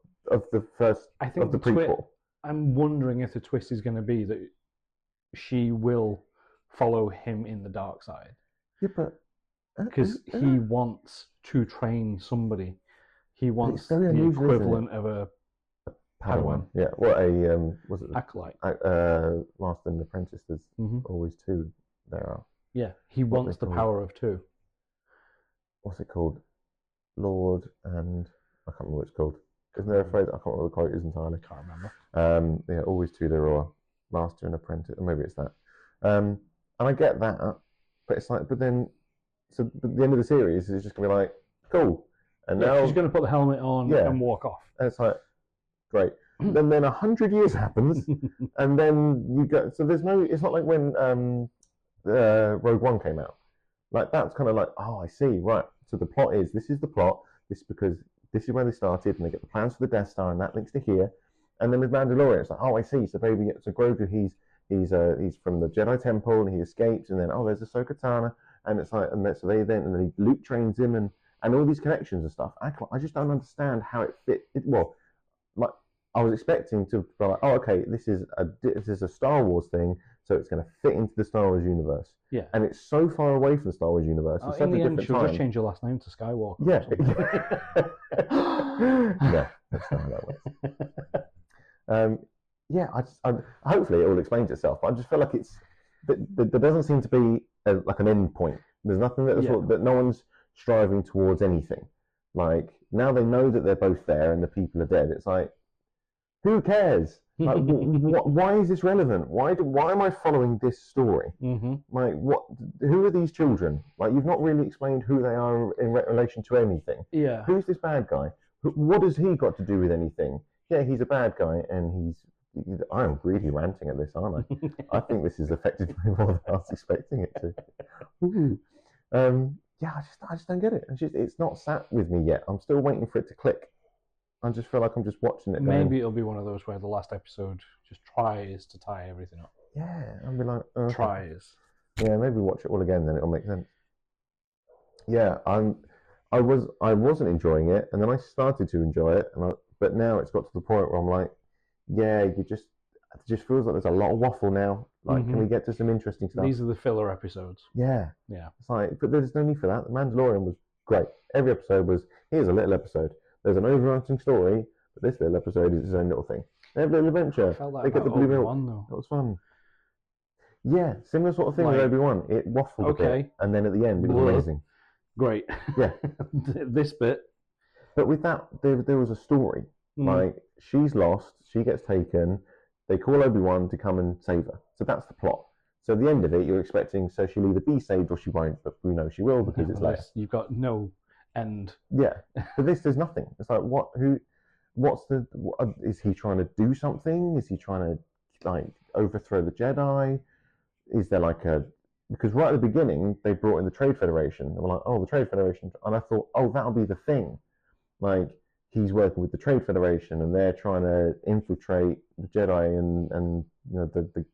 the first. I think of the prequel. I'm wondering if the twist is going to be that she will follow him in the dark side. Yeah, but because he wants to train somebody. He wants the equivalent of a Padawan. Yeah, what a was it? Acolyte. Master and apprentice. There's always two. There are. Yeah, he wants the power of two. What's it called? Lord and I can't remember what it's called. Isn't there a phrase? I can't remember what the quote is entirely. Can't remember. Yeah, always two. There are master and apprentice, or maybe it's that. And I get that, but it's like, but then, so at the end of the series is just gonna be like, cool, and now she's gonna put the helmet on and walk off. And it's like, great. then 100 years happens, and then you go. So there's no. It's not like when Rogue One came out. Like that's kind of like, oh, I see, right. So the plot is this is the plot. This because this is where they started, and they get the plans for the Death Star, and that links to here. And then with Mandalorian, it's like, oh, I see. So Grogu, he's from the Jedi Temple, and he escapes, and then there's Ahsoka Tano, and it's like, and then Luke trains him, and all these connections and stuff. I just don't understand how it fit. Like I was expecting to be like, oh, okay, this is a Star Wars thing, so it's going to fit into the Star Wars universe. Yeah, and it's so far away from the Star Wars universe. Oh, in the end, she'll just change your last name to Skywalker. Yeah. No, that's not how that works. Yeah, hopefully it all explains itself. But I just feel like there doesn't seem to be like an end point. There's nothing that no one's striving towards anything. Like now they know that they're both there and the people are dead. It's like, who cares? Like, why is this relevant? Why am I following this story? Mm-hmm. Like, who are these children? Like, you've not really explained who they are in relation to anything. Yeah. Who's this bad guy? What has he got to do with anything? Yeah, he's a bad guy, and I'm really ranting at this, aren't I? I think this has affected me more than I was expecting it to. Yeah, I just don't get it. It's not sat with me yet. I'm still waiting for it to click. I just feel like I'm just watching it. Maybe it'll be one of those where the last episode just tries to tie everything up. Yeah, I'll be like, tries. Yeah, maybe watch it all again, then it'll make sense. Yeah, I wasn't enjoying it, and then I started to enjoy it, but now it's got to the point where I'm like, yeah, it just feels like there's a lot of waffle now. Like, can we get to some interesting stuff? These are the filler episodes. Yeah. It's like, but there's no need for that. The Mandalorian was great. Every episode was, here's a little episode. There's an overarching story, but this little episode is its own little thing. They have a little adventure. They get the blue milk. That was fun. Yeah, similar sort of thing with Obi-Wan. It waffled a bit, and then at the end, it was amazing. Great. Yeah. This bit. But with that, there was a story. Like, she's lost, she gets taken, they call Obi-Wan to come and save her. So that's the plot. So at the end of it, you're expecting, so she'll either be saved or she won't, but we know she will because it's later. You've got no end. Yeah. But there's nothing. It's like, is he trying to do something? Is he trying to, like, overthrow the Jedi? Is there because right at the beginning, they brought in the Trade Federation. And we're like, oh, the Trade Federation. And I thought, oh, that'll be the thing. Like, he's working with the Trade Federation and they're trying to infiltrate the Jedi and the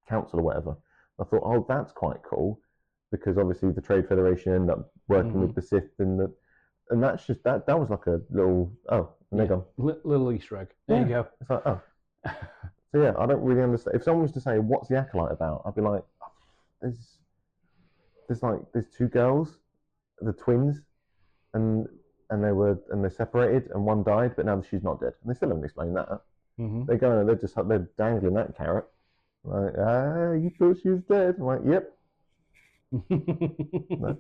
Council or whatever. I thought, oh, that's quite cool. Because obviously the Trade Federation ended up working with the Sith and that's just, that was like a little, and they're gone. Little Easter egg. There you go. It's like, oh. So yeah, I don't really understand. If someone was to say, "What's the Acolyte about?" I'd be like, "There's two girls, the twins, and they're separated, and one died, but now she's not dead, and they still haven't explained that. Mm-hmm. They're going, they're dangling that carrot, like, you thought she was dead? I'm like, yep. No.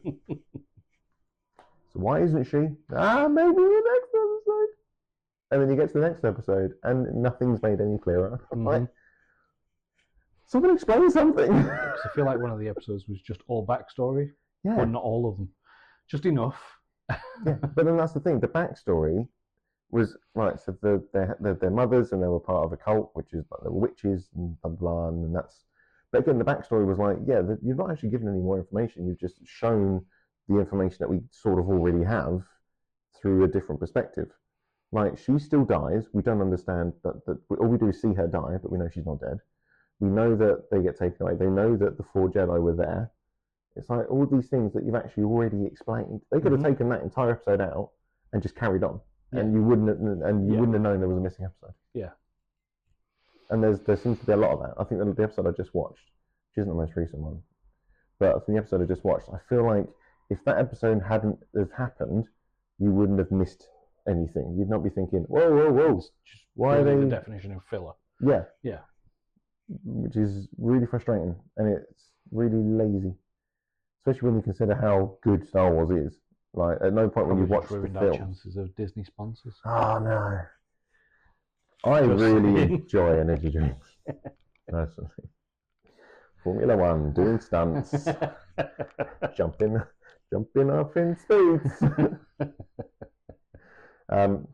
So why isn't she? Maybe the next episode. And then you get to the next episode, and nothing's made any clearer. Mm-hmm. Like, someone explain something. Because I feel like one of the episodes was just all backstory, but not all of them, just enough. Yeah, but then that's the thing. The backstory was right. So their mothers, and they were part of a cult, which is like the witches and blah blah, and that's. But again, the backstory was like, you've not actually given any more information. You've just shown the information that we sort of already have through a different perspective. Like, she still dies. We don't understand that all we do is see her die, but we know she's not dead. We know that they get taken away. They know that the 4 Jedi were there. It's like all these things that you've actually already explained. They could have taken that entire episode out and just carried on, and you wouldn't have known there was a missing episode. Yeah. And there seems to be a lot of that. I think the episode I just watched, which isn't the most recent one, but from the episode I just watched, I feel like if that episode hadn't have happened, you wouldn't have missed anything. You'd not be thinking, whoa, just why are they... the definition of filler. Yeah. Yeah. Which is really frustrating, and it's really lazy. Especially when you consider how good Star Wars is. Like, at no point when you watch the film... chances of Disney sponsors. Oh, no. I really enjoy energy drinks. Personally. Formula One, doing stunts, jumping off in speeds.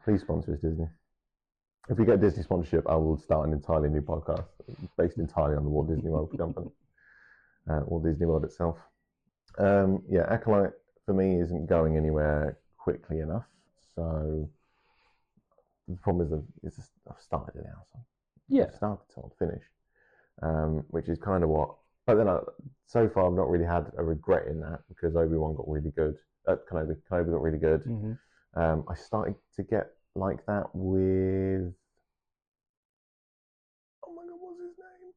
Please sponsor us, Disney. If we get Disney sponsorship, I will start an entirely new podcast based entirely on the Walt Disney World company, Walt Disney World itself. Acolyte for me isn't going anywhere quickly enough. So the problem is I've started it now. So I've started to finish, which is kind of what. But then so far I've not really had a regret in that, because Obi-Wan got really good. Kenobi got really good. Mm-hmm. I started to get like that with, oh my god, what's his name?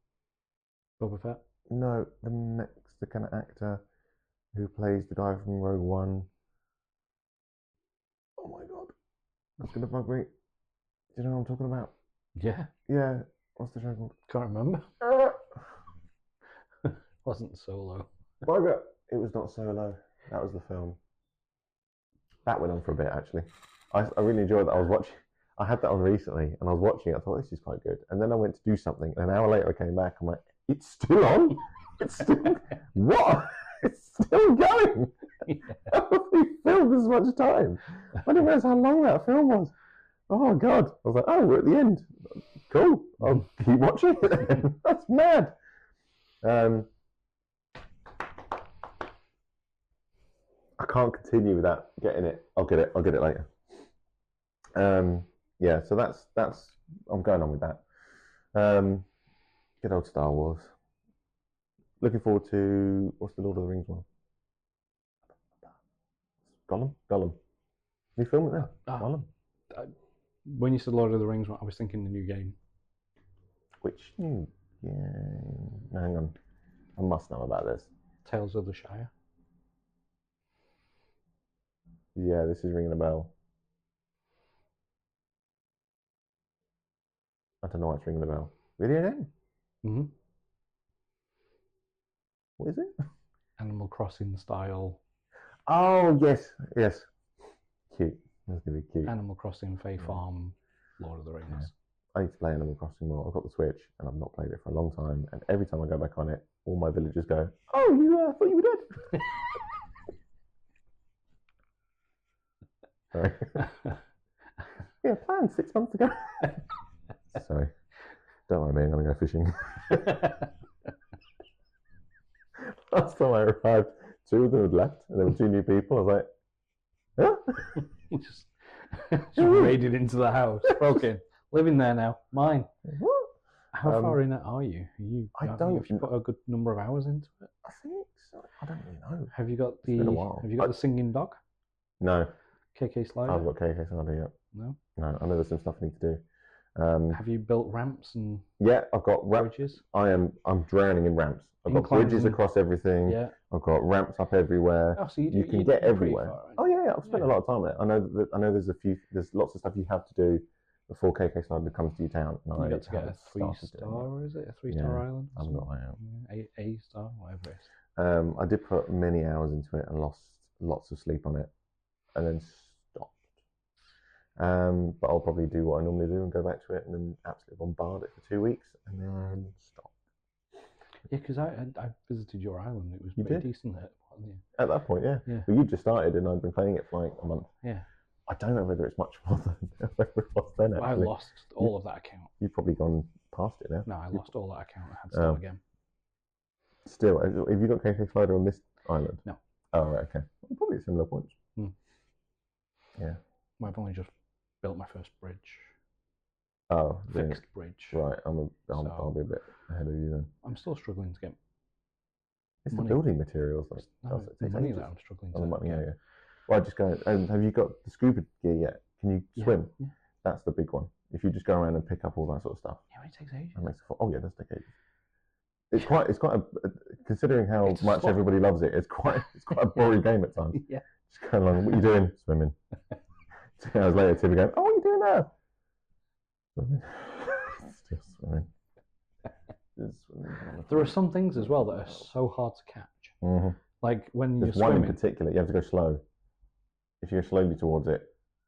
Boba Fett? No, the kind of actor who plays the guy from Rogue One. Oh my god, that's gonna bug me. Do you know what I'm talking about? Yeah. Yeah. What's the show called? Can't remember. Wasn't Solo. Bugger. It was not Solo. That was the film. That went on for a bit, actually. I really enjoyed that. I was watching. I had that on recently, and I was watching it. I thought, this is quite good. And then I went to do something, and an hour later I came back. I'm like, it's still on? It's still... What? It's still going? How have we filmed this much time? I didn't realize how long that film was. Oh, God. I was like, oh, we're at the end. Cool. I'll keep watching it. That's mad. I can't continue without getting it. I'll get it later. So that's I'm going on with that. Good old Star Wars. Looking forward to, what's the Lord of the Rings one? Gollum. You film it now? Gollum. When you said Lord of the Rings, I was thinking the new game. Which new game? Hang on. I must know about this. Tales of the Shire. Yeah, this is ringing a bell. I don't know why it's ringing a bell. Video game? Mm-hmm. What is it? Animal Crossing style. Oh, yes. Cute. That's going to be cute. Animal Crossing, Fae Farm, Lord of the Rings. Yeah. I need to play Animal Crossing more. I've got the Switch, and I've not played it for a long time. And every time I go back on it, all my villagers go, oh, you thought you were dead. Sorry. Yeah, planned 6 months ago. Sorry. Don't mind me, I'm going to go fishing. Last time I arrived, 2 of them had left, and there were 2 new people. I was like, huh? just raided into the house. Broken. Living there now. Mine. What? How far in it are you? Have you put a good number of hours into it? I think so. I don't really know. Have you got the singing dog? No. KK Slider? I've got KK Slider yet. No? No, I know there's some stuff I need to do. Have you built ramps and Yeah, I've got bridges? I'm drowning in ramps. I've got Inclines bridges and- across everything. Yeah. I've got ramps up everywhere. Oh, so You can get everywhere. Oh yeah, I've spent a lot of time on it. I know there's lots of stuff you have to do before KK Slider comes to your town. You got to get a 3-star, is it? A 3-star island? I'm not out. A star, whatever it is. I did put many hours into it and lost lots of sleep on it, and then stopped. But I'll probably do what I normally do and go back to it and then absolutely bombard it for 2 weeks and then stop. Yeah, because I visited your island. It was pretty decent at that point, yeah. But you just started and I'd been playing it for like a month. Yeah. I don't know whether it's much more than whether it was then. Actually. I lost all of that account. You've probably gone past it now. No, I lost all that account. I had to start again. Still, have you got KK Slider on this island? No. Oh, right, okay. Well, probably similar points. Yeah. I've only just built my first bridge. Oh, fixed bridge. Right, I'll be a bit ahead of you then. I'm still struggling to get. It's money. The building materials. The money that I'm struggling to get. Yeah. Well, I just go. Have you got the scuba gear yet? Can you swim? Yeah. That's the big one. If you just go around and pick up all that sort of stuff. Yeah, it takes ages. Yeah, that's take ages. It's quite a considering how much everybody loves it. It's quite a boring game at times. Yeah. Just going along. What are you doing? Swimming. 2 hours later, Timmy going, "Oh, what are you doing now?" Swimming. Still swimming. There are some things as well that are so hard to catch. Mm-hmm. Like when There's you're swimming. One in particular, you have to go slow. If you go slowly towards it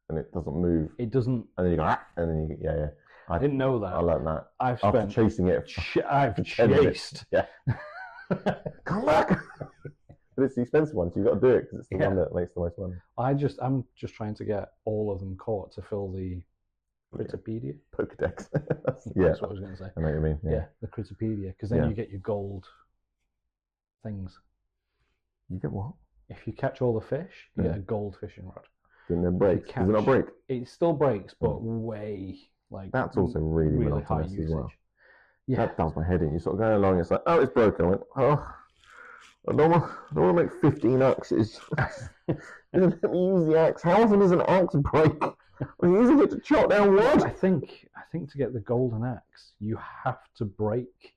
and it doesn't move, it doesn't. And then you go, and then you yeah. I didn't know that. I learned that. After chasing it. I've chased. Yeah. Come back. But it's the expensive one, so you've got to do it because it's the one that makes the most money. I'm just trying to get all of them caught to fill the Critterpedia. Pokedex. That's what I was going to say. I know what you mean. Yeah, the Critterpedia, because then you get your gold things. You get what? If you catch all the fish, you get a gold fishing rod. Then it breaks. Does it not break? It still breaks, but way that's also really high usage. Well. Yeah, that does my head in. You sort of go along, it's like, oh, it's broken. I went, oh, I don't want to make 15 axes. Let me use the axe. How often does an axe break? I'm using it to chop down wood. I think to get the golden axe, you have to break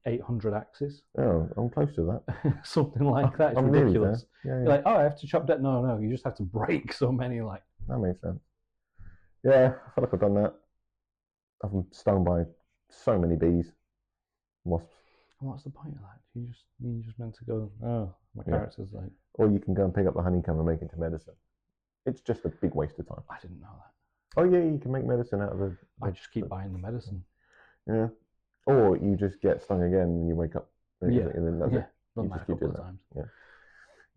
800 axes. Oh, I'm close to that. Something like that. It's ridiculous. Yeah. You're like, oh, I have to chop that. No, you just have to break so many. That makes sense. Yeah, I feel like I've done that. I've been stung by so many bees, wasps. And what's the point of that? You just meant to go. Oh, my character's like. Or you can go and pick up the honeycomb and make it into medicine. It's just a big waste of time. I didn't know that. Oh yeah, you can make medicine out of the. I just keep buying the medicine. Yeah. Or you just get stung again and you wake up. And then that's it. Done that a couple of times.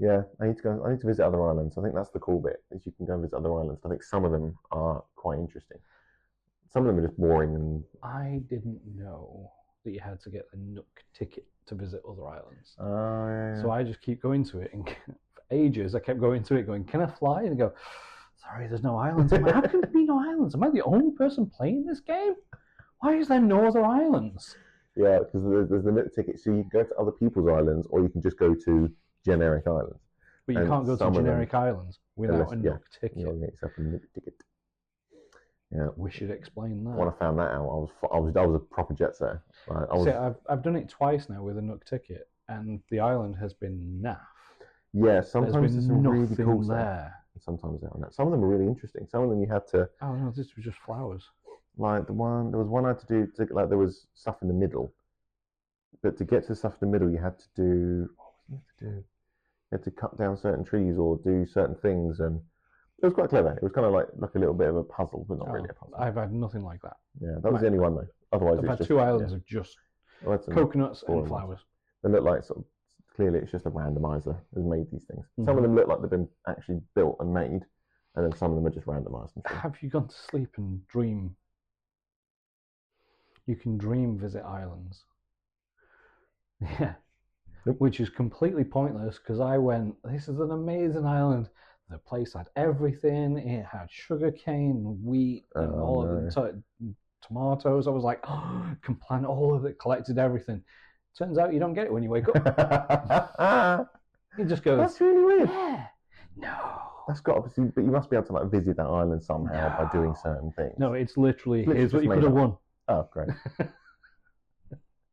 Yeah. I need to visit other islands. I think that's the cool bit, is you can go and visit other islands. I think some of them are quite interesting. Some of them are just boring and. I didn't know that you had to get a Nook ticket to visit other islands. Oh yeah. So I just keep going to it, and for ages I kept going to it, going, "Can I fly?" And I go, "Sorry, there's no islands." I'm like, how can there be no islands? Am I the only person playing this game? Why is there no other islands? Yeah, because there's the Nook ticket, so you can go to other people's islands, or you can just go to generic islands. But you can't go to generic islands without a Nook ticket. You'll get yourself a Nook ticket. Yeah, we should explain that. When I found that out, I was a proper jet setter. See, I've done it twice now with a Nook ticket, and the island has been naff. Yeah, sometimes there's some really cool there. Sometimes they're on that. Some of them are really interesting. Some of them you had to. Oh no, this was just flowers. Like there was one I had to do. There was stuff in the middle, but to get to the stuff in the middle, you had to do. What was you have to do? You had to cut down certain trees or do certain things, and it was quite clever. It was kind of like a little bit of a puzzle, but not really a puzzle. I've had nothing like that. Yeah, that was the only one though. Otherwise, I've had 2 islands of just coconuts and flowers. They look like sort of clearly it's just a randomizer has made these things. Some of them look like they've been actually built and made, and then some of them are just randomized. Have you gone to sleep and dream? You can dream visit islands. Yeah. Nope. Which is completely pointless because I went, this is an amazing island. The place had everything. It had sugarcane, wheat, and all of the tomatoes. I was like, oh, can plant all of it, collected everything. Turns out you don't get it when you wake up. You just go, that's really weird. Yeah. No. That's got obviously, but you must be able to like visit that island somehow by doing certain things. No, it's literally here's what just you made could have up. won. Oh, great.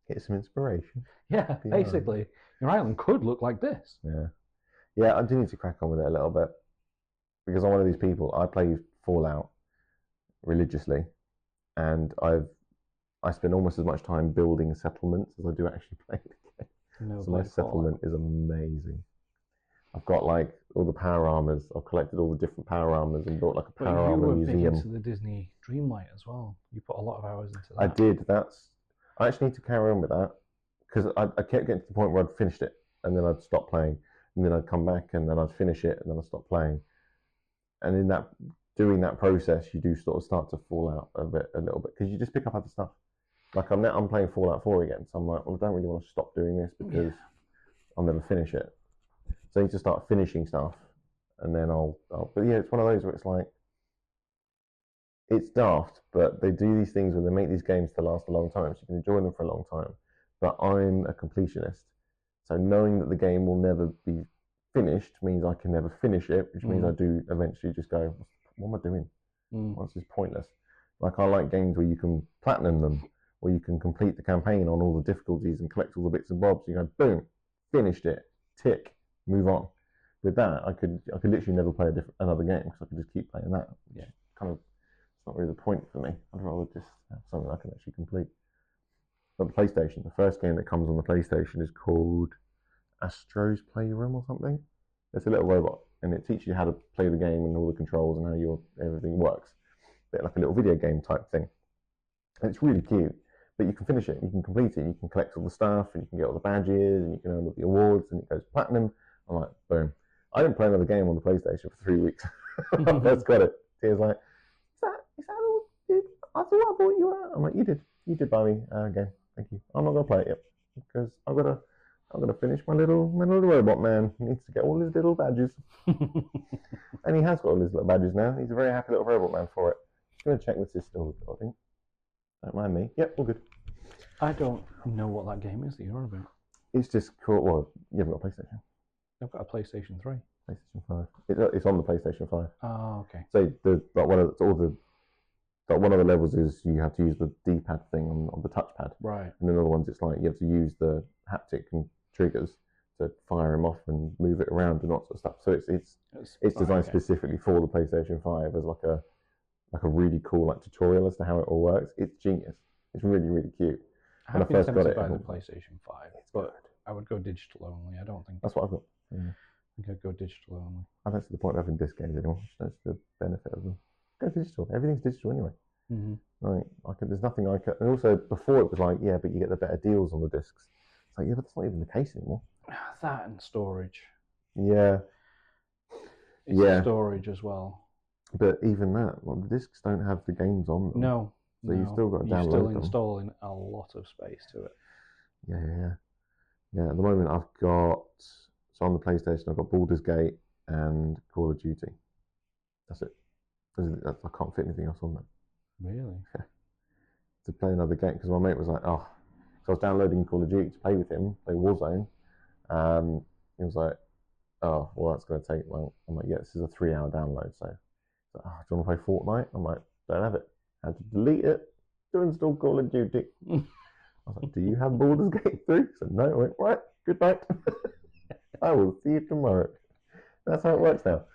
Get some inspiration. Yeah, The basically, your island could look like this. Yeah, I do need to crack on with it a little bit because I'm one of these people. I play Fallout religiously, and I spend almost as much time building settlements as I do actually playing the game. No, so my settlement is amazing. I've got like all the power armors. I've collected all the different power armors and built like a power armor museum. You were big into the Disney Dreamlight as well. You put a lot of hours into that. I did. I actually need to carry on with that because I kept getting to the point where I'd finished it and then I'd stop playing and then I'd come back and then I'd finish it and then I'd stop playing. And in doing that process, you do sort of start to fall out a little bit because you just pick up other stuff. Like I'm playing Fallout 4 again, so I'm like, well, I don't really want to stop doing this because I'll never finish it. So I need to start finishing stuff, and then but yeah, it's one of those where it's like, it's daft, but they do these things where they make these games to last a long time, so you can enjoy them for a long time. But I'm a completionist, so knowing that the game will never be finished means I can never finish it, which means I do eventually just go, what am I doing? This is pointless. Like I like games where you can platinum them, or you can complete the campaign on all the difficulties and collect all the bits and bobs. You go, boom, finished it, tick, move on. With that, I could literally never play another game because I could just keep playing that. Yeah, kind of, it's not really the point for me. I'd rather just have something I can actually complete. But the PlayStation, the first game that comes on the PlayStation is called Astro's Playroom or something. It's a little robot, and it teaches you how to play the game and all the controls and how everything works. A bit like a little video game type thing. And it's really cute. But you can finish it, you can complete it, you can collect all the stuff, and you can get all the badges, and you can earn all the awards, and it goes platinum. I'm like, boom. I didn't play another game on the PlayStation for 3 weeks. I first got it. He was like, is that all? I thought I bought you out. I'm like, you did buy me a game. Thank you. I'm not gonna play it yet because I'm gonna finish my little robot man. He needs to get all his little badges, and he has got all his little badges now. He's a very happy little robot man for it. I'm gonna check this is still recording. Don't mind me. Yep, all good. I don't know what that game is that you're on about. It's just cool. Well, you haven't got a PlayStation. I've got a PlayStation 3. PlayStation 5. It's on the PlayStation 5. Oh, okay. So one of the levels is you have to use the D-pad thing on the touchpad. Right. And then other ones it's like you have to use the haptic and triggers to fire him off and move it around and that sort of stuff. So it's designed specifically for the PlayStation 5 as like a really cool like tutorial as to how it all works. It's genius. It's really, really cute. I have been tempted by the PlayStation 5, but I would go digital only. I don't think that's what I've got. Yeah. I think I'd go digital only. I don't see the point of having disc games anymore. That's the benefit of them. Go digital. Everything's digital anyway. Like, there's nothing I can. And also, before it was like, yeah, but you get the better deals on the discs. It's like, yeah, but that's not even the case anymore. That and storage. Yeah. It's storage as well. But even that, well, the discs don't have the games on them. No. So you've still got to download them. You're still installing a lot of space to it. Yeah, at the moment I've got, so on the PlayStation I've got Baldur's Gate and Call of Duty. That's it. I can't fit anything else on that. Really? Yeah. To play another game, because my mate was like, so I was downloading Call of Duty to play with him, play Warzone. He was like, oh, well, that's going to take, I'm like, yeah, this is a 3-hour download, so do you want to play Fortnite? I'm like, don't have it. I had to delete it to install Call of Duty. I was like, do you have Baldur's Gate 3? He said, no. I went, right, good night. I will see you tomorrow. That's how it works now,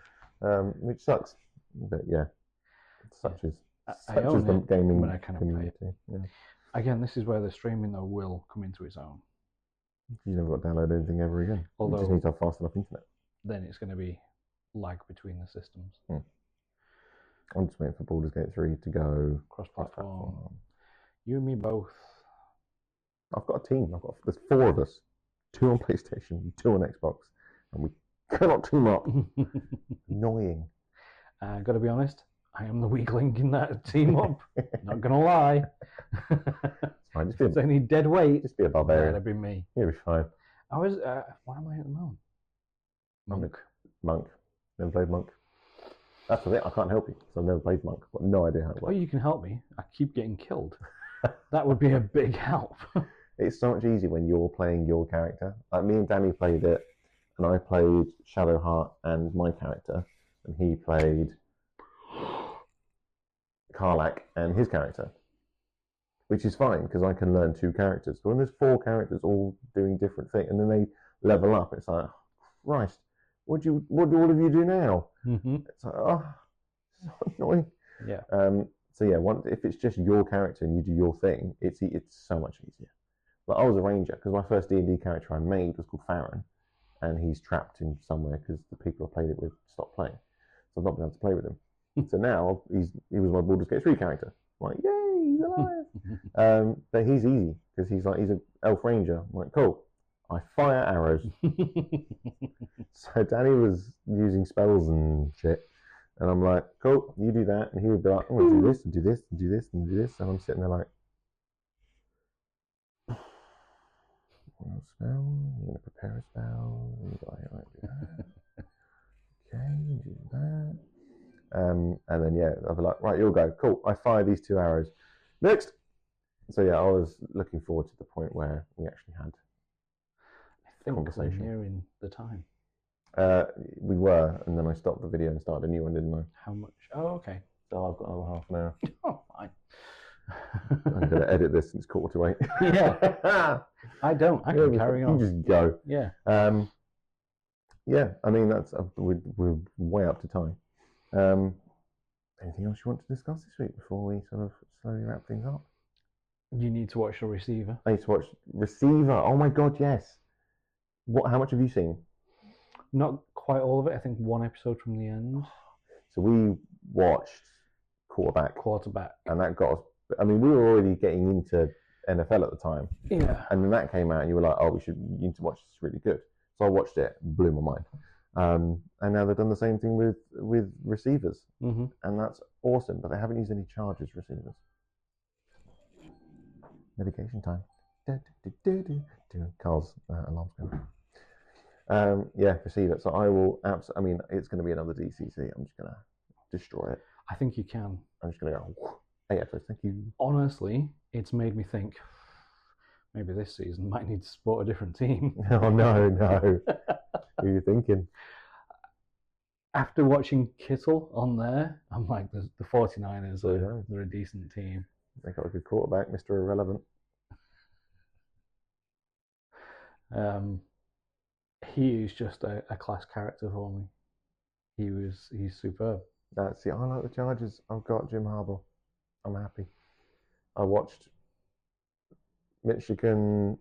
which sucks. But yeah, such is the gaming but I cannot community. play it. Yeah. Again, this is where the streaming though will come into its own. You never got to download anything ever again. You just need to have fast enough internet. Then it's going to be lag between the systems. I'm just waiting for Baldur's Gate 3 to go cross-platform. You and me both. I've got a team. There's 4 of us. 2 on PlayStation, 2 on Xbox, and we cannot team up. Annoying. Got to be honest, I am the weak link in that team up. Not gonna lie. It's fine. If there's any dead weight, just be a barbarian. That'd be me. You'll be fine. I was. What am I at the moment? Monk. Never played Monk. That's the thing. I can't help you. So I've never played Monk. I've got no idea how it works. Oh, you can help me. I keep getting killed. That would be a big help. It's so much easier when you're playing your character. Like me and Danny played it, and I played Shadowheart and my character. and he played Karlak and his character, which is fine because I can learn 2 characters. But when there's 4 characters all doing different things, and then they level up, it's like, Christ, what do all of you do now? It's like, oh, it's so annoying. Yeah. So yeah, if it's just your character and you do your thing, it's so much easier. Like I was a ranger because my first D&D character I made was called Farron, and he's trapped in somewhere because the people I played it with stopped playing, so I've not been able to play with him. So now he was my Baldur's Gate 3 character. I'm like, yay, he's alive. But he's easy because he's an elf ranger. I'm like, cool. I fire arrows. So Danny was using spells and shit. And I'm like, cool, you do that. And he would be like, I'm going to do this and do this and do this and do this. And I'm sitting there like, spell, I'm going to prepare a spell. And I like do that. Okay, do that. And then, yeah, I'll be like, right, you'll go. Cool, I fire these 2 arrows. Next! So, yeah, I was looking forward to the point where we actually had I think conversation. we're nearing the time. We were, and then I stopped the video and started a new one, didn't I? How much? Oh, okay. So I've got another half an hour. Oh, fine. I'm going to edit this since 7:45. Yeah. I don't. I can carry on. You just go. Yeah. Yeah, I mean, we're way up to time. Anything else you want to discuss this week before we sort of slowly wrap things up? You need to watch The Receiver. I need to watch Receiver. Oh my God, yes. How much have you seen? Not quite all of it. I think 1 episode from the end. So we watched Quarterback. And that got us, I mean, we were already getting into NFL at the time. Yeah. And then that came out and you were like, oh, you need to watch this, it's really good. So I watched it, blew my mind. And now they've done the same thing with receivers. And that's awesome, but they haven't used any Chargers receivers. Medication time. Carl's alarm's going. Yeah, receiver. So I will I mean, it's going to be another DCC. I'm just going to destroy it. I think you can. I'm just going to go, hey, Echoes, thank you. Honestly, it's made me think maybe this season might need to support a different team. Oh, no. Who are you thinking? After watching Kittle on there, I'm like, the 49ers, they're a decent team. They got a good quarterback, Mr. Irrelevant. He is just a class character for me. He's superb. I like the Chargers. I've got Jim Harbaugh. I'm happy. I watched Michigan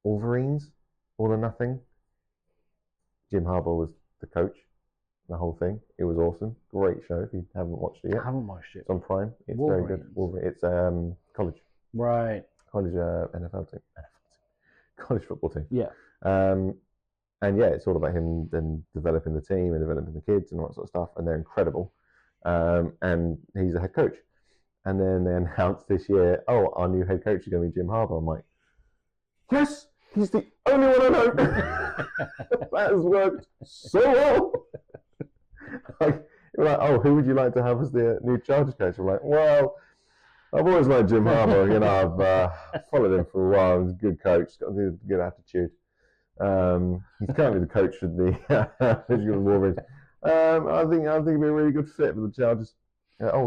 Wolverines, All or Nothing. Jim Harbaugh was the coach, the whole thing. It was awesome. Great show if you haven't watched it yet. I haven't watched it. It's on Prime. It's Wolverines. very good. Wolverine. It's college. Right. College NFL team. College football team. Yeah. And yeah, it's all about him then developing the team and developing the kids and all that sort of stuff. And they're incredible. And he's a head coach. And then they announced this year, oh, our new head coach is going to be Jim Harbaugh. I'm like, yes, he's the only one I know. That has worked so well. Like, oh, who would you like to have as the new Chargers coach? I'm like, well, I've always liked Jim Harbaugh. You know, I've followed him for a while. He's a good coach. He's got a good attitude. He's currently the coach for the Michigan Wolverines. I think he'd be a really good fit for the Chargers.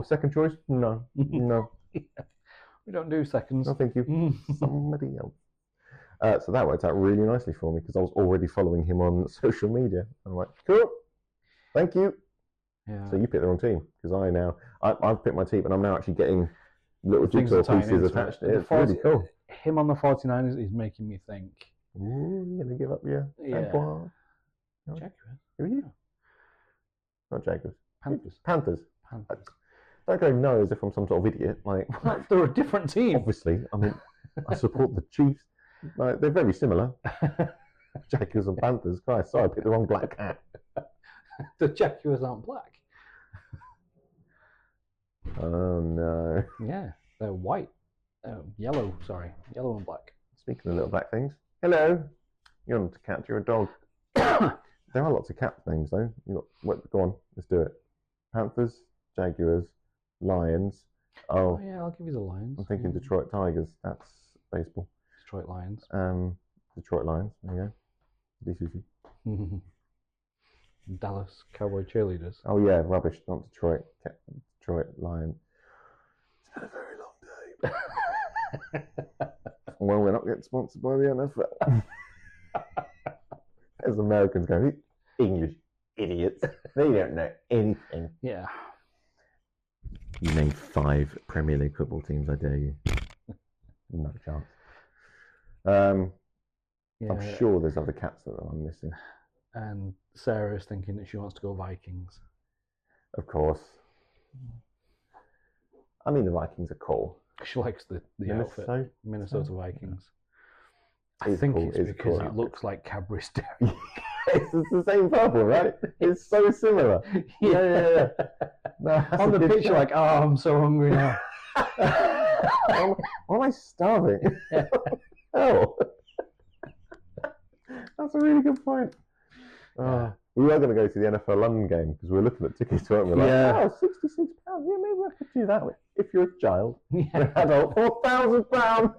Second choice? No. We don't do seconds. No, thank you. Somebody else. So that worked out really nicely for me because I was already following him on social media. I'm like, cool, thank you. Yeah. So you picked the wrong team because I've picked my team and I'm now actually getting little jigsaw pieces attached to it. It's really cool. Him on the 49ers is making me think. Ooh, you're going to give up your Jaguars? Jaguars? Who are you? Not Jaguars. Panthers. Don't go no as if I'm some sort of idiot. Like they're a different team. Obviously, I mean, I support the Chiefs. Like, they're very similar. Jaguars and Panthers. Christ, sorry, I picked the wrong black cat. The Jaguars aren't black. Oh no. Yeah, they're white. Yellow and black. Speaking of little black things, hello. You're not a cat, you're a dog. There are lots of cat names though. Go on, let's do it. Panthers, Jaguars, Lions. Oh yeah, I'll give you the Lions. I'm thinking Detroit Tigers. That's baseball. Detroit Lions. Detroit Lions. There you go. DCC. Dallas Cowboy cheerleaders. Oh yeah, rubbish. Not Detroit. Detroit Lion. It's been a very long day. Well, we're not getting sponsored by the NFL. As Americans go, English idiots. They don't know anything. Yeah. You name 5 Premier League football teams, I dare you. No chance. Yeah. I'm sure there's other cats that I'm missing. And Sarah is thinking that she wants to go Vikings. Of course. I mean, the Vikings are cool. She likes the outfit. Minnesota Vikings. I think it's because it looks like Cadbury's Dairy. It's the same purple, right? It's so similar. Yeah. No, on the picture, like, oh, I'm so hungry now. Why am I starving? Oh, that's a really good point. We were going to go to the NFL London game because we were looking at tickets, weren't we? Like, oh, £66. Yeah, maybe I could do that if you're a child. An adult, £4,000.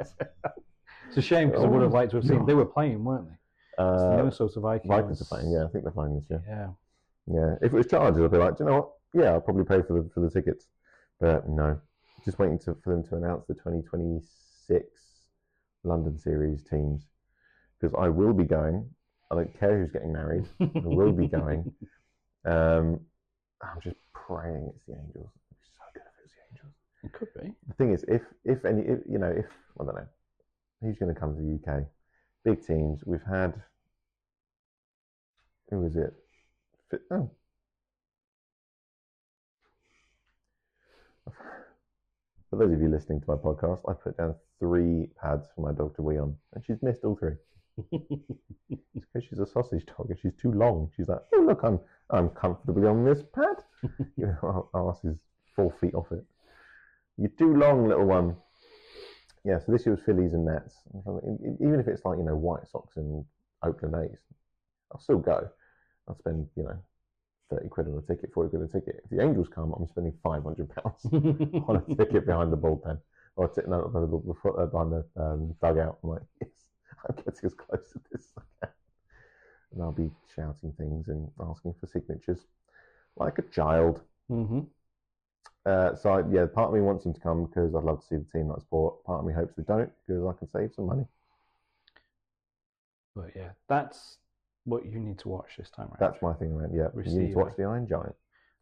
It's a shame because I would have liked to have seen. They were playing, weren't they? It's the Minnesota Vikings. Vikings are playing, yeah. I think they're playing this year. Yeah. Yeah. If it was Chargers, I'd be like, do you know what? Yeah, I'll probably pay for the tickets. But no. Just waiting for them to announce the 2026 London series teams. Because I will be going. I don't care who's getting married. I will be going. I'm just praying it's the Angels. It'd be so good if it was the Angels. It could be. The thing is, if I don't know, who's going to come to the UK? Big teams. We've had. Who was it? Oh. For those of you listening to my podcast, I put down 3 pads for my dog to wee on, and she's missed all 3. It's because she's a sausage dog and she's too long. She's like, oh look, I'm comfortably on this pad. Our arse is 4 feet off it. You're too long, little one. Yeah, so this year was Phillies and Nets. Even if it's like, White Sox and Oakland A's, I'll still go. I'll spend, 30 quid on a ticket, 40 quid on a ticket. If the Angels come, I'm spending £500 on a ticket behind the bullpen. Or behind the dugout. I'm like, yes, I'm getting as close to this as I can. And I'll be shouting things and asking for signatures like a child. Mm-hmm. So yeah, part of me wants them to come because I'd love to see the team that I support. Part of me hopes they don't because I can save some money. But yeah, that's what you need to watch this time around. That's my thing, man. Yeah, you need to watch The Iron Giant.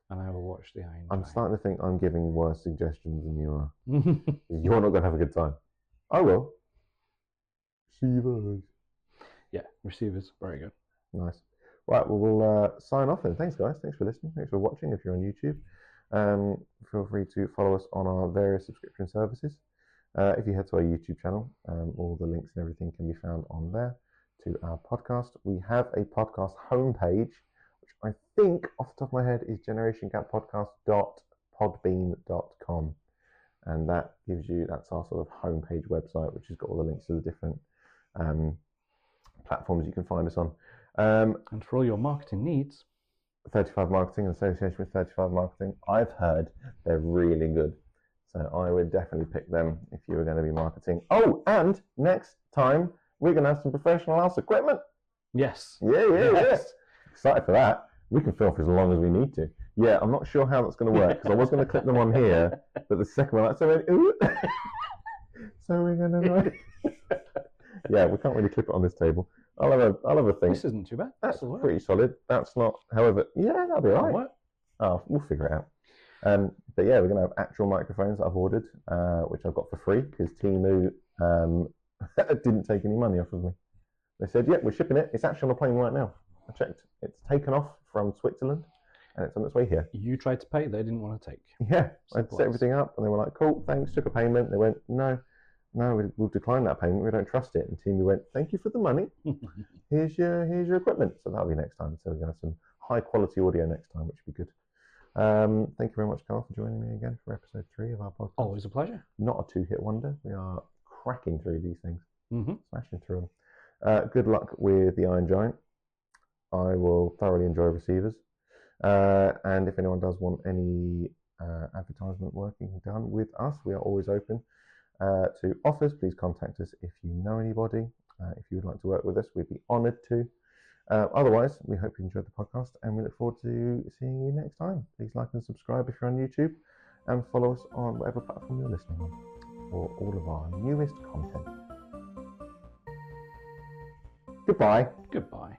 And I will watch The Iron Giant. I'm starting to think I'm giving worse suggestions than you are. You're not going to have a good time. I will. Receivers. Yeah, Receivers. Very good. Nice. Right, well, we'll sign off then. Thanks, guys. Thanks for listening. Thanks for watching if you're on YouTube. Feel free to follow us on our various subscription services. If you head to our YouTube channel, all the links and everything can be found on there to our podcast. We have a podcast homepage, which I think off the top of my head is generationgapodcast.podbean.com. And that gives you, that's our sort of homepage website, which has got all the links to the different platforms you can find us on. And for all your marketing needs, 35 Marketing in association with 35 Marketing. I've heard they're really good. So I would definitely pick them if you were going to be marketing. Oh, and next time we're going to have some professional house equipment. Yes. Yes. Excited for that. We can film for as long as we need to. Yeah, I'm not sure how that's going to work because I was going to clip them on here, but the second one, so we're going to. Yeah, we can't really clip it on this table. I'll have a thing. This isn't too bad. That's pretty solid. That's not, however, yeah, that'll be all right. What? Oh, we'll figure it out. But yeah, we're going to have actual microphones that I've ordered, which I've got for free because Temu didn't take any money off of me. They said, yeah, we're shipping it. It's actually on a plane right now. I checked. It's taken off from Switzerland and it's on its way here. You tried to pay, they didn't want to take. Yeah, I set everything up and they were like, cool, thanks, took a payment. They went, no, we'll decline that payment. We don't trust it. And Temu went, thank you for the money. Here's your equipment. So that'll be next time. So we're going to have some high quality audio next time, which would be good. Thank you very much, Carl, for joining me again for episode 3 of our podcast. Always a pleasure. Not a 2-hit wonder. We are cracking through these things, smashing through them. Good luck with the Iron Giant. I will thoroughly enjoy Receivers. And if anyone does want any advertisement working done with us, we are always open to offers. Please contact us if you know anybody. If you would like to work with us, we'd be honoured to. Otherwise, we hope you enjoyed the podcast, and we look forward to seeing you next time. Please like and subscribe if you're on YouTube, and follow us on whatever platform you're listening on for all of our newest content. Goodbye. Goodbye.